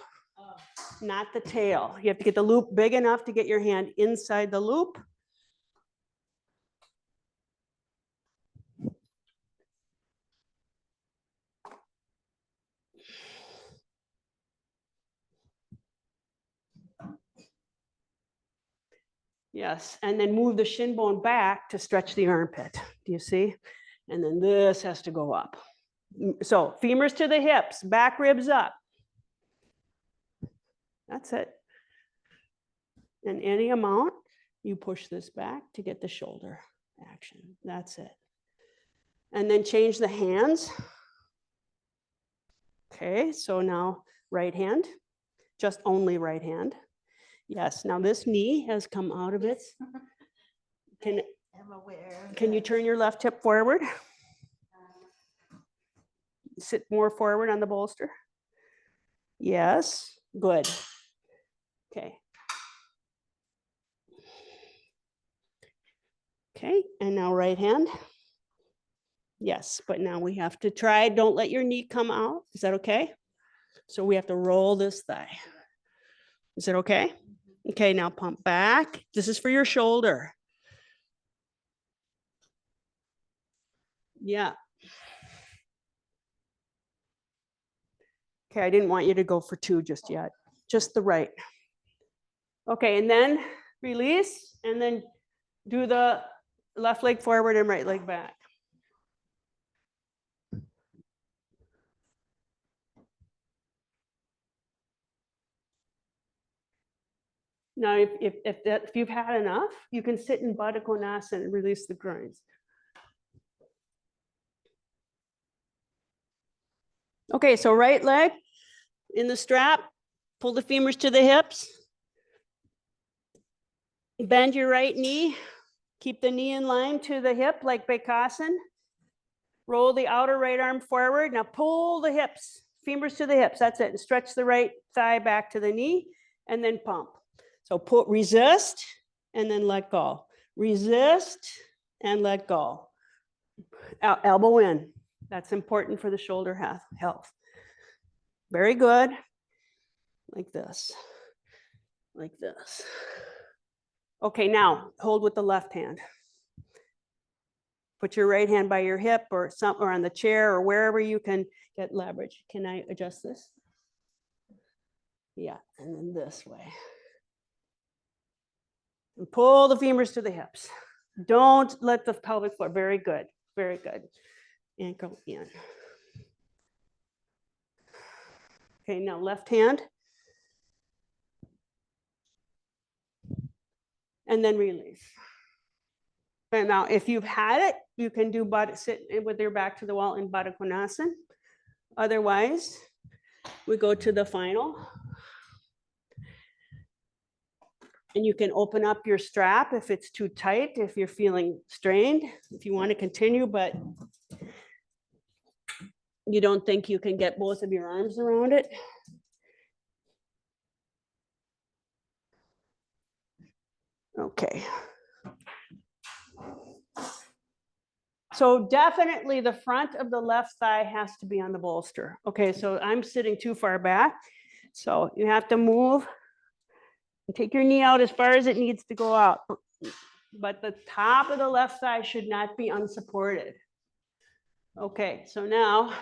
not the tail. You have to get the loop big enough to get your hand inside the loop. Yes, and then move the shin bone back to stretch the armpit. Do you see? And then this has to go up. So femurs to the hips, back ribs up. That's it. And any amount, you push this back to get the shoulder action. That's it. And then change the hands. Okay, so now right hand, just only right hand. Yes, now this knee has come out of it. I'm aware. Can you turn your left hip forward? Sit more forward on the bolster. Yes, good. Okay. Okay, and now right hand. Yes, but now we have to try, don't let your knee come out. Is that okay? So we have to roll this thigh. Is it okay? Okay, now pump back. This is for your shoulder. Yeah. Okay, I didn't want you to go for 2 just yet, just the right. Okay, and then release, and then do the left leg forward and right leg back. Now, if you've had enough, you can sit in Baddha Konasana and release the groins. Okay, so right leg in the strap, pull the femurs to the hips. Bend your right knee, keep the knee in line to the hip like Virasana. Roll the outer right arm forward. Now pull the hips, femurs to the hips. That's it. And stretch the right thigh back to the knee and then pump. So resist and then let go. Resist and let go. Elbow in. That's important for the shoulder health. Very good. Like this. Like this. Okay, now hold with the left hand. Put your right hand by your hip or on the chair or wherever you can get leverage. Can I adjust this? Yeah, and then this way. And pull the femurs to the hips. Don't let the pelvic floor. Very good. Very good. Ankle in. Okay, now left hand. And then release. And now if you've had it, you can do sit with your back to the wall in Baddha Konasana. Otherwise, we go to the final. And you can open up your strap if it's too tight, if you're feeling strained, if you want to continue, but you don't think you can get both of your arms around it. Okay. So definitely the front of the left thigh has to be on the bolster. Okay, so I'm sitting too far back. So you have to move and take your knee out as far as it needs to go out. But the top of the left thigh should not be unsupported. Okay, so now,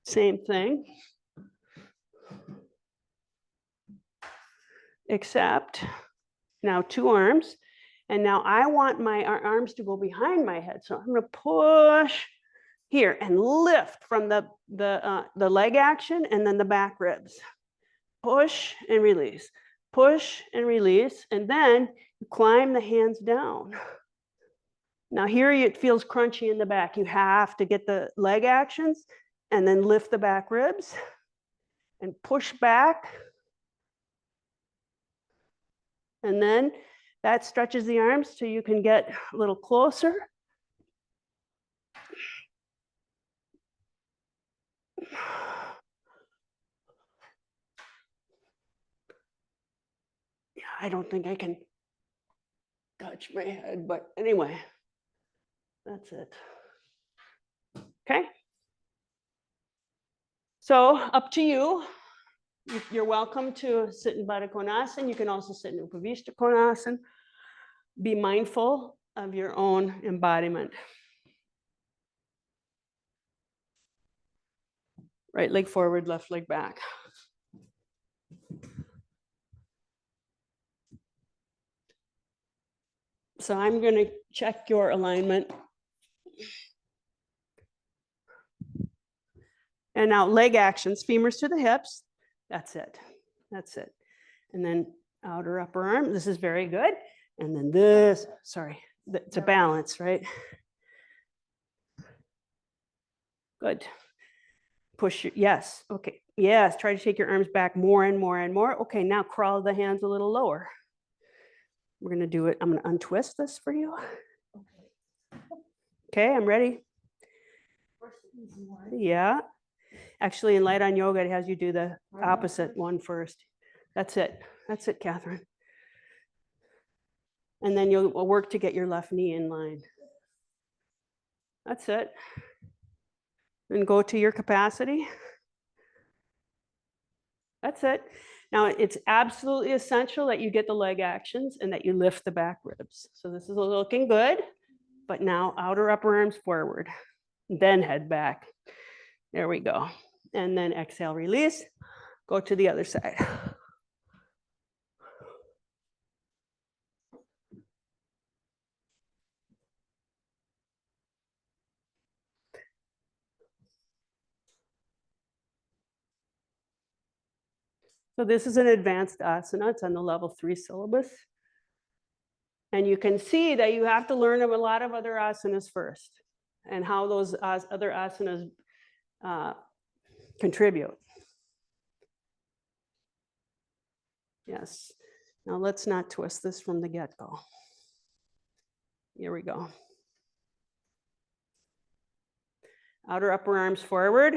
same thing. Except now 2 arms. And now I want my arms to go behind my head. So I'm going to push here and lift from the leg action and then the back ribs. Push and release. Push and release. And then you climb the hands down. Now here it feels crunchy in the back. You have to get the leg actions and then lift the back ribs and push back. And then that stretches the arms so you can get a little closer. Yeah, I don't think I can touch my head, but anyway, that's it. Okay. So up to you. You're welcome to sit in Baddha Konasana. You can also sit in Upavishta Konasana. Be mindful of your own embodiment. Right leg forward, left leg back. So I'm going to check your alignment. And now leg actions, femurs to the hips. That's it. That's it. And then outer upper arm. This is very good. And then this, sorry, it's a balance, right? Good. Push your, yes. Okay. Yes. Try to take your arms back more and more and more. Okay. Now crawl the hands a little lower. We're going to do it. I'm going to untwist this for you. Okay. I'm ready. Yeah. Actually, in Light on Yoga, it has you do the opposite one first. That's it. That's it, Catherine. And then you'll work to get your left knee in line. That's it. And go to your capacity. That's it. Now, it's absolutely essential that you get the leg actions and that you lift the back ribs. So this is looking good, but now outer upper arms forward, then head back. There we go. And then exhale, release, go to the other side. So this is an advanced asana. It's on the level 3 syllabus. And you can see that you have to learn a lot of other asanas first and how those other asanas contribute. Yes. Now let's not twist this from the get-go. Here we go. Outer upper arms forward.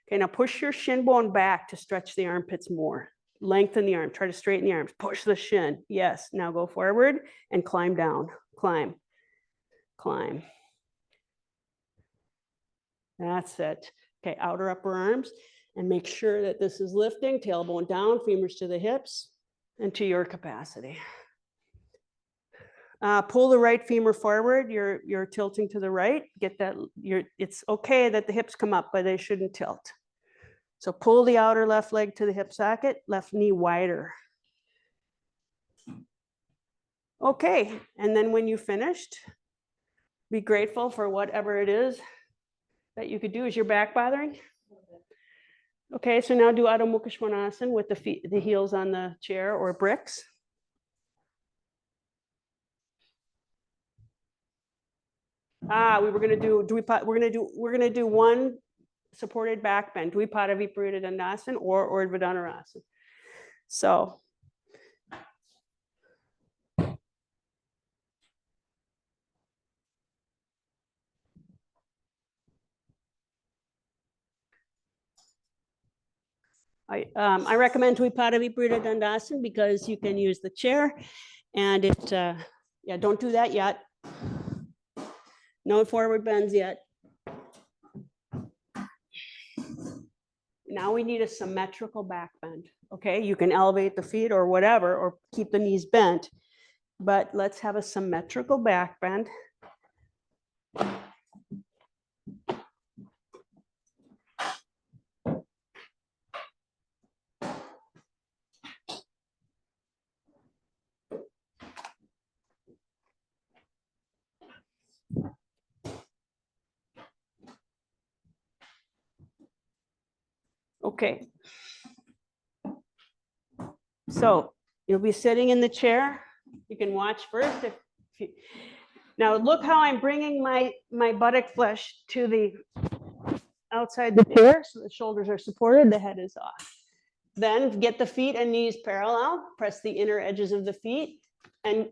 Okay, now push your shin bone back to stretch the armpits more. Lengthen the arm, try to straighten the arms, push the shin. Yes, now go forward and climb down. Climb, climb. That's it. Okay, outer upper arms, and make sure that this is lifting, tailbone down, femurs to the hips, and to your capacity. Pull the right femur forward. You're tilting to the right. Get that. It's okay that the hips come up, but they shouldn't tilt. So pull the outer left leg to the hip socket, left knee wider. Okay, and then when you finished, be grateful for whatever it is that you could do. Is your back bothering? Okay, so now do Adho Mukha Svanasana with the heels on the chair or bricks. We were going to do we're going to do one supported back bend, Dvipada Viparita Dandasana or Urdhva Dhanurasana. So I recommend Dvipada Viparita Dandasana because you can use the chair, and it yeah, don't do that yet. No forward bends yet. Now we need a symmetrical back bend. Okay, you can elevate the feet or whatever, or keep the knees bent, but let's have a symmetrical back bend. Okay. So you'll be sitting in the chair. You can watch first. Now look how I'm bringing my buttock flesh to the outside the chair, so the shoulders are supported, the head is off. Then get the feet and knees parallel, press the inner edges of the feet, and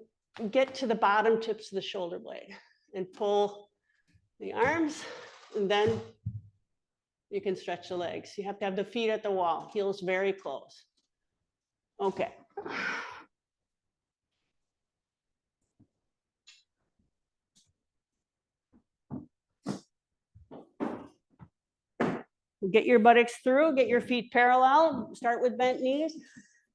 get to the bottom tips of the shoulder blade, and pull the arms, and then you can stretch the legs. You have to have the feet at the wall, heels very close. Okay. Get your buttocks through, get your feet parallel, start with bent knees,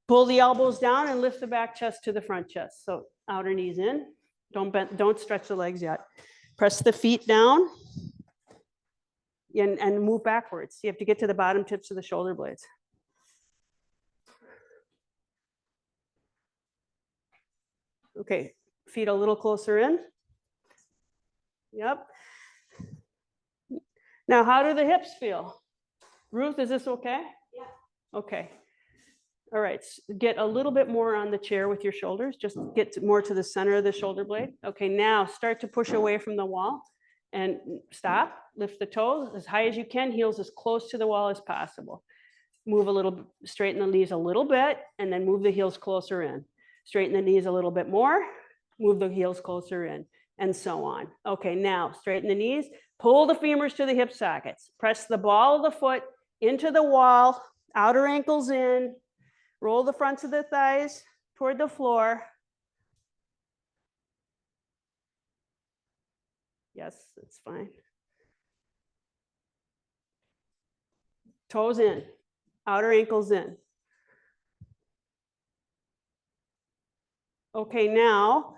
pull the elbows down and lift the back chest to the front chest. So outer knees in, don't stretch the legs yet. Press the feet down and move backwards. You have to get to the bottom tips of the shoulder blades. Okay, feet a little closer in. Yep. Now, how do the hips feel? Ruth, is this okay? Yeah. Okay. All right, get a little bit more on the chair with your shoulders. Just get more to the center of the shoulder blade. Okay, now start to push away from the wall and stop. Lift the toes as high as you can, heels as close to the wall as possible. Move a little, straighten the knees a little bit, and then move the heels closer in. Straighten the knees a little bit more, move the heels closer in, and so on. Okay, now straighten the knees, Pull the femurs to the hip sockets. Press the ball of the foot into the wall, outer ankles in. Roll the fronts of the thighs toward the floor. Yes, that's fine. Toes in, outer ankles in. Okay, now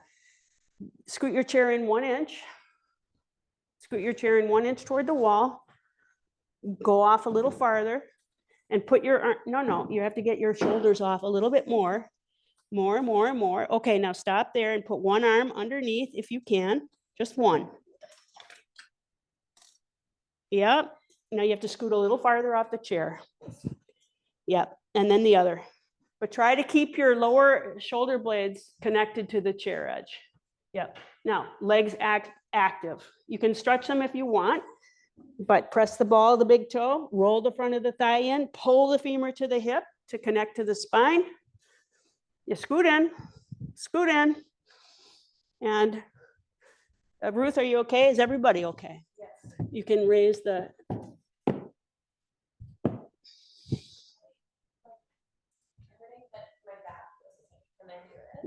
scoot your chair in 1 inch. Scoot your chair in 1 inch toward the wall. Go off a little farther and put your, no, you have to get your shoulders off a little bit more. More. Okay, now stop there and put one arm underneath if you can, just one. Yep, now you have to scoot a little farther off the chair. Yep, and then the other. But try to keep your lower shoulder blades connected to the chair edge. Yep, now legs active. You can stretch them if you want, but press the ball of the big toe, roll the front of the thigh in, pull the femur to the hip to connect to the spine. You scoot in, and Ruth, are you okay? Is everybody okay? Yes. You can raise the,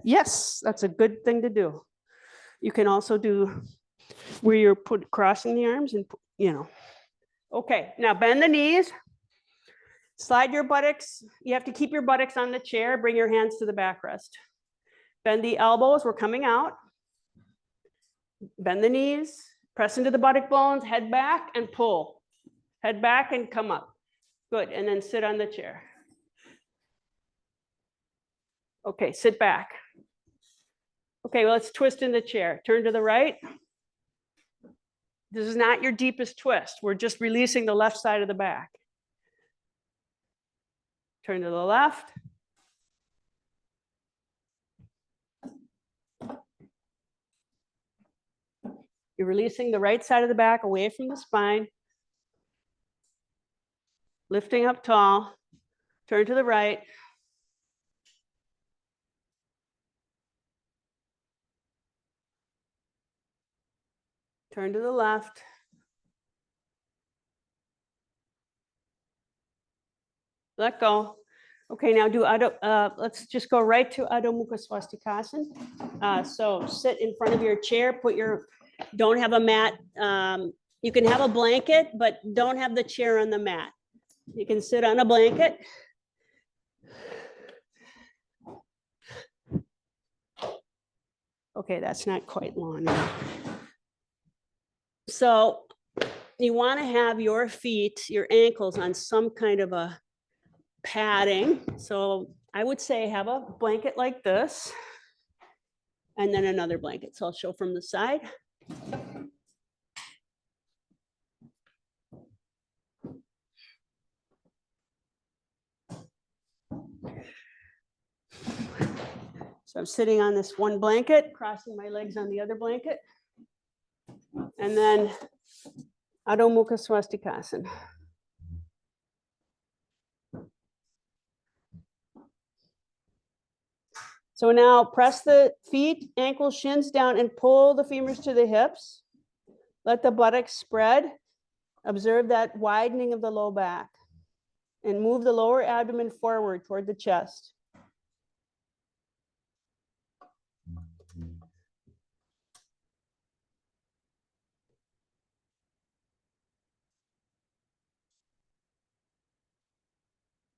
yes, that's a good thing to do. You can also do where you're crossing the arms and, Okay, now bend the knees. Slide your buttocks. You have to keep your buttocks on the chair. Bring your hands to the backrest. Bend the elbows. We're coming out. Bend the knees. Press into the buttock bones. Head back and pull. Head back and come up. Good. And then sit on the chair. Okay, sit back. Okay, well, let's twist in the chair. Turn to the right. This is not your deepest twist. We're just releasing the left side of the back. Turn to the left. You're releasing the right side of the back away from the spine. Lifting up tall. Turn to the right. Turn to the left. Let go. Okay, now let's just go right to Adho Mukha Swastikasana. So sit in front of your chair, don't have a mat. You can have a blanket, but don't have the chair on the mat. You can sit on a blanket. Okay, that's not quite long enough. So you want to have your feet, your ankles on some kind of a padding. So I would say have a blanket like this and then another blanket. So I'll show from the side. So I'm sitting on this one blanket, crossing my legs on the other blanket. And then Adho Mukha Swastikasana. So now press the feet, ankles, shins down and pull the femurs to the hips. Let the buttocks spread. Observe that widening of the low back and move the lower abdomen forward toward the chest.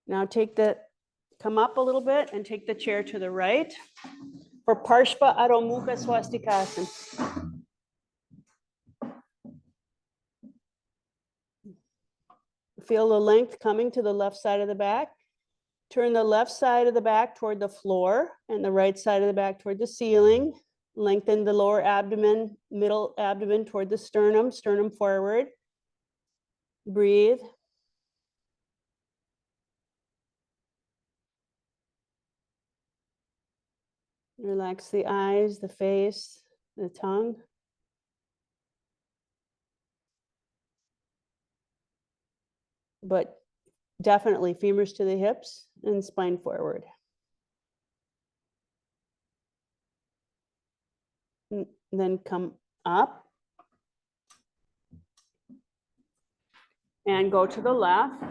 Now come up a little bit and take the chair to the right for Parshva Adho Mukha Swastikasana. Feel the length coming to the left side of the back. Turn the left side of the back toward the floor and the right side of the back toward the ceiling. Lengthen the lower abdomen, middle abdomen toward the sternum, sternum forward. Breathe. Relax the eyes, the face, the tongue. But definitely femurs to the hips and spine forward. And then come up. and go to the left.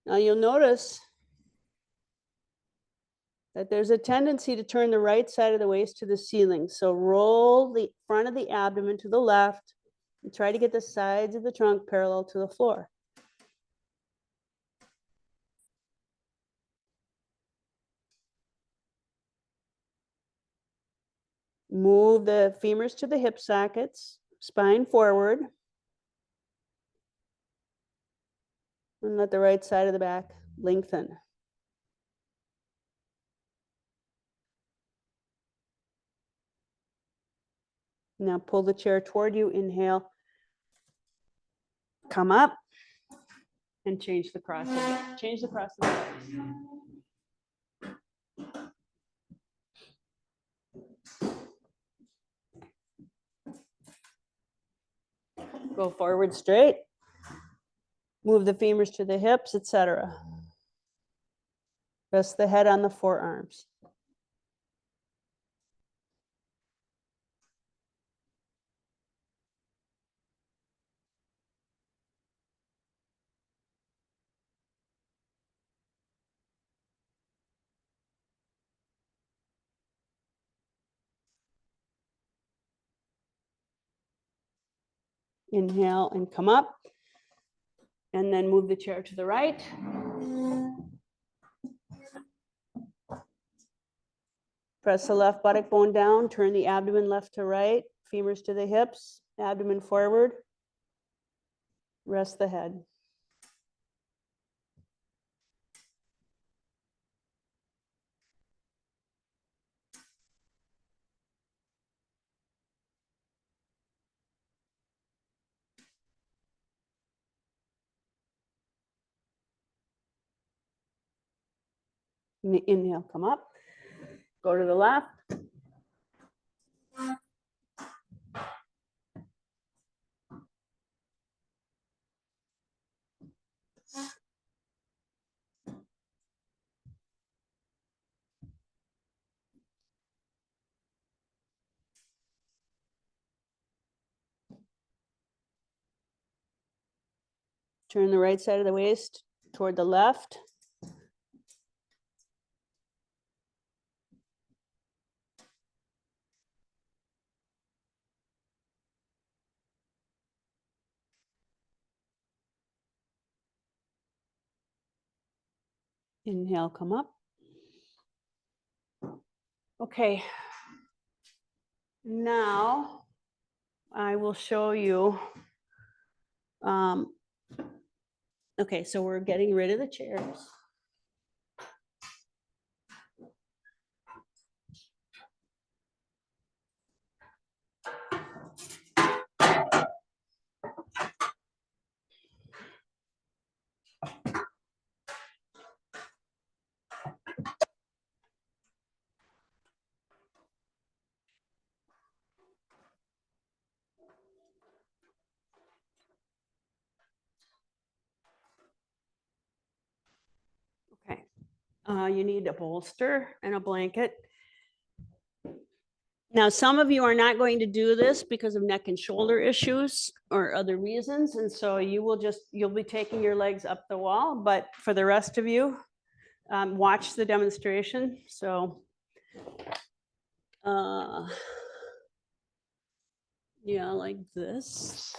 Now you'll notice that there's a tendency to turn the right side of the waist to the ceiling. So roll the front of the abdomen to the left and try to get the sides of the trunk parallel to the floor. Move the femurs to the hip sockets, spine forward. And let the right side of the back lengthen. Now pull the chair toward you, inhale. Come up and change the cross of the legs. Go forward straight. Move the femurs to the hips, etc. Rest the head on the forearms. Inhale and come up. And then move the chair to the right. Press the left buttock bone down, turn the abdomen left to right, femurs to the hips, abdomen forward. Rest the head. Inhale, come up. Go to the left. Turn the right side of the waist toward the left. Inhale, come up. Okay. Now I will show you. Okay, so we're getting rid of the chairs. Okay, you need a bolster and a blanket. Now, some of you are not going to do this because of neck and shoulder issues or other reasons. And so you'll be taking your legs up the wall, but for the rest of you, watch the demonstration. So, yeah, like this.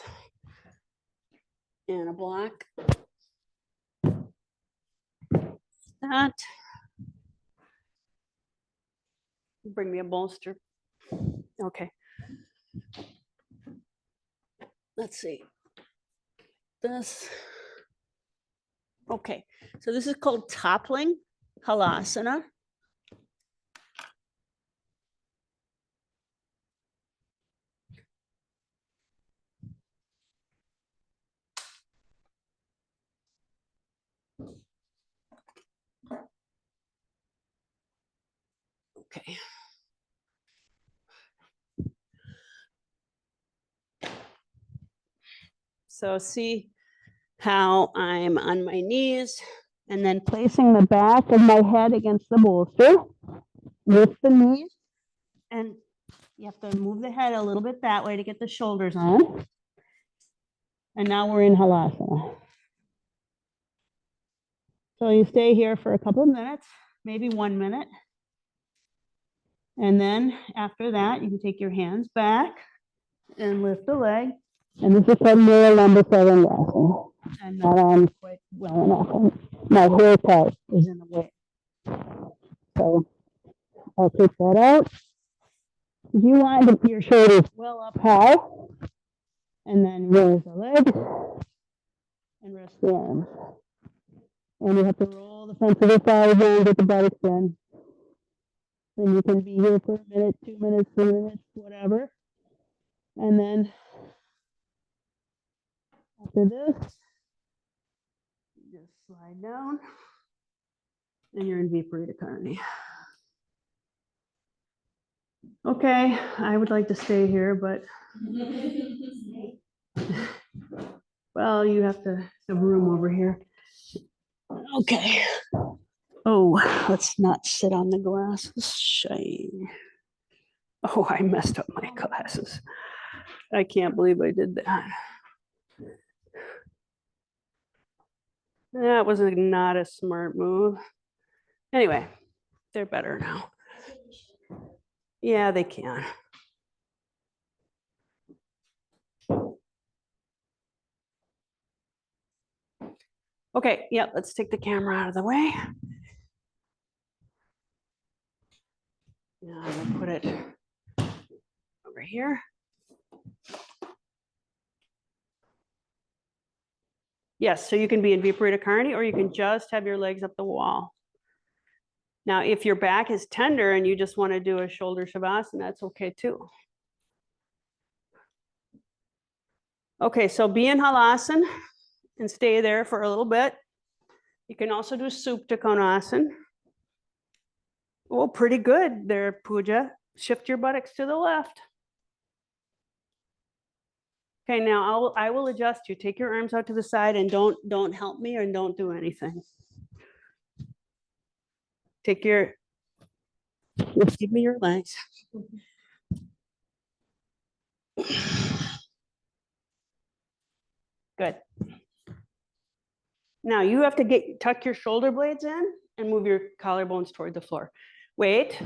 And a block. That. Bring me a bolster. Okay. Let's see. This. Okay. So this is called toppling halasana. Okay. So see how I'm on my knees and then placing the back of my head against the bolster with the knees and You have to move the head a little bit that way to get the shoulders on. And now we're in Halasana. So you stay here for a couple of minutes, maybe 1 minute. And then after that, you can take your hands back and lift the leg. And this is called Niralamba Sarvangasana. I'm not on quite well enough. My haircut is in the way. So I'll take that out. If you want your shoulders well up high, and then raise the legs and rest the arms. And you have to roll the front of the thighs in, get the buttocks in. And you can be here for a minute, 2 minutes, 3 minutes, whatever. And then after this, just slide down. And you're in Viparita Karani. Okay, I would like to stay here, but well, you have to have room over here. Okay. Oh, let's not sit on the glasses. Shame. Oh, I messed up my glasses. I can't believe I did that. That was not a smart move. Anyway, they're better now. Yeah, they can. Okay, yeah, let's take the camera out of the way. Now I'm gonna put it over here. Yes, so you can be in Viparita Karani or you can just have your legs up the wall. Now, if your back is tender and you just want to do a shoulder shavasana, that's okay too. Okay, so be in Halasana and stay there for a little bit. You can also do Supta Konasana. Oh, pretty good there, Pooja. Shift your buttocks to the left. Okay, now I will adjust you. Take your arms out to the side and don't help me or don't do anything. Take your, just give me your legs. Good. Now you have to tuck your shoulder blades in and move your collarbones toward the floor. Wait,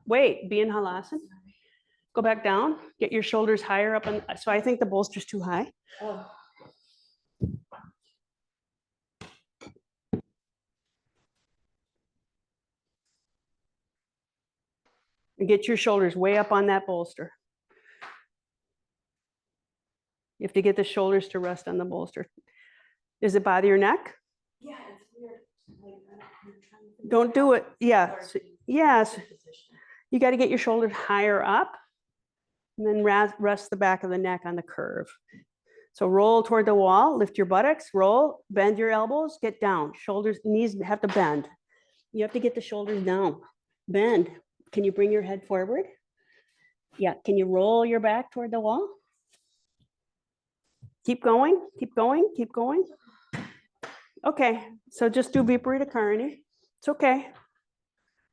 be in Halasana. Go back down, get your shoulders higher up. So I think the bolster's too high. Oh. And get your shoulders way up on that bolster. You have to get the shoulders to rest on the bolster. Does it bother your neck? Yeah, it's weird. Don't do it. Yes. Yes. You got to get your shoulders higher up and then rest the back of the neck on the curve. So roll toward the wall, lift your buttocks, roll, bend your elbows, get down. Shoulders, knees have to bend. You have to get the shoulders down. Bend. Can you bring your head forward? Yeah. Can you roll your back toward the wall? Keep going, keep going, keep going. Okay, so just do Viparita Karani. It's okay.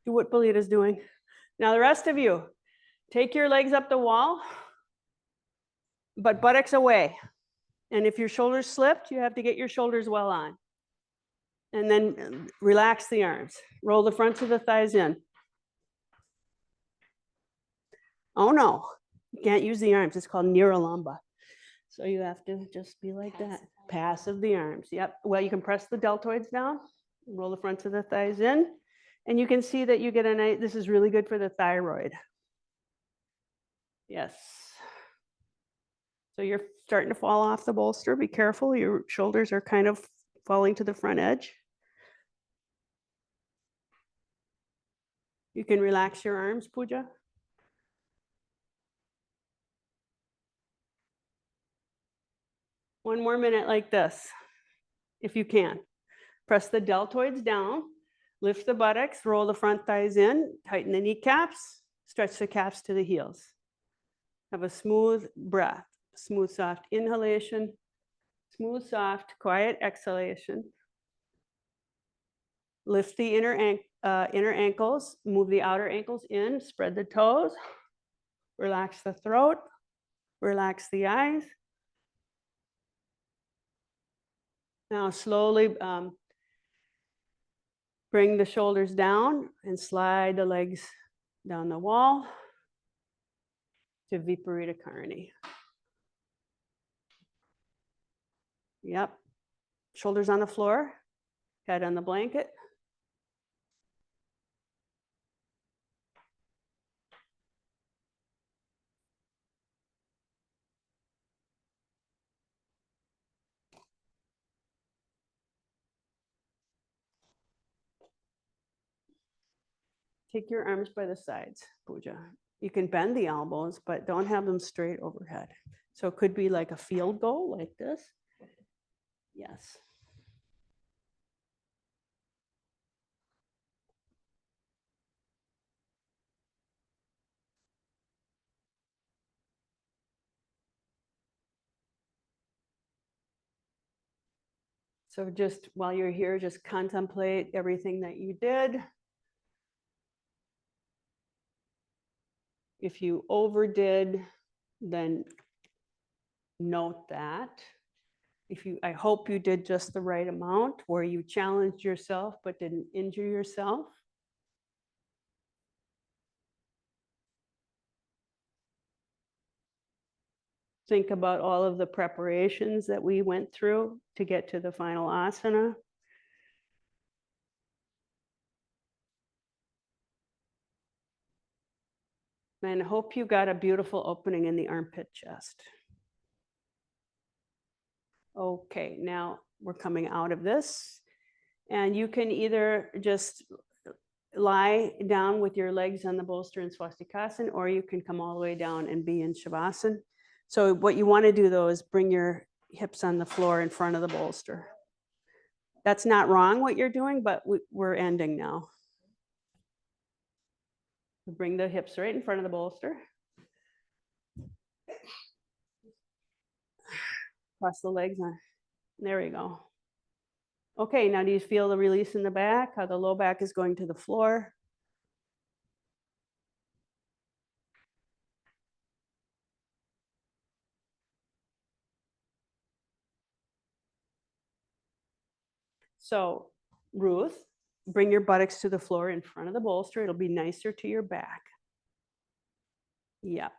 Do what Balita's doing. Now the rest of you, take your legs up the wall, but buttocks away. And if your shoulders slipped, you have to get your shoulders well on. And then relax the arms. Roll the fronts of the thighs in. Oh no, you can't use the arms. It's called Niralamba. So you have to just be like that. Passive the arms. Yep. Well, you can press the deltoids down, roll the fronts of the thighs in, and you can see that you get a nice, this is really good for the thyroid. Yes. So you're starting to fall off the bolster. Be careful. Your shoulders are kind of falling to the front edge. You can relax your arms, Pooja. One more minute like this, if you can. Press the deltoids down, lift the buttocks, roll the front thighs in, tighten the kneecaps, stretch the calves to the heels. Have a smooth breath, smooth, soft inhalation, smooth, soft, quiet exhalation. Lift the inner ankles, move the outer ankles in, spread the toes. Relax the throat, relax the eyes. Now slowly bring the shoulders down and slide the legs down the wall to Viparita Karani. Yep. Shoulders on the floor, head on the blanket. Take your arms by the sides, Puja. You can bend the elbows, but don't have them straight overhead. So it could be like a field goal like this. Yes. So just while you're here, just contemplate everything that you did. If you overdid, then note that. I hope you did just the right amount where you challenged yourself but didn't injure yourself. Think about all of the preparations that we went through to get to the final asana. And I hope you got a beautiful opening in the armpit chest. Okay, now we're coming out of this. And you can either just lie down with your legs on the bolster in swastikasana, or you can come all the way down and be in shavasana. So what you want to do though is bring your hips on the floor in front of the bolster. That's not wrong what you're doing, but we're ending now. Bring the hips right in front of the bolster. Cross the legs on. There we go. Okay, now do you feel the release in the back? How the low back is going to the floor? So, Ruth, bring your buttocks to the floor in front of the bolster. It'll be nicer to your back. Yep.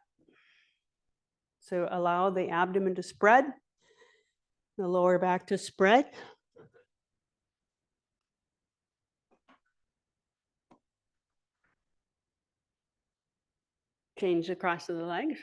So allow the abdomen to spread, the lower back to spread. Change the cross of the legs.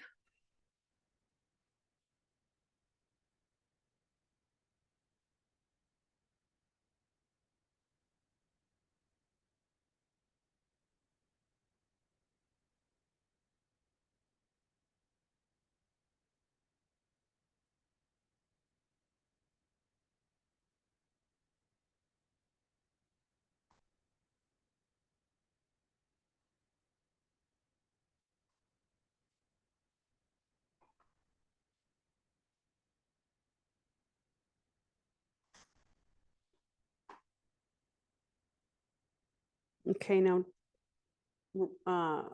Okay, now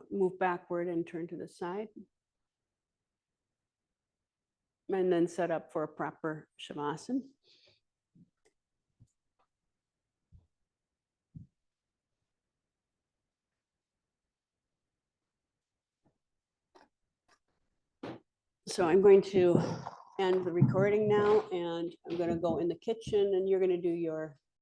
move backward and turn to the side. And then set up for a proper shavasana. So I'm going to end the recording now, and I'm going to go in the kitchen, and you're going to do your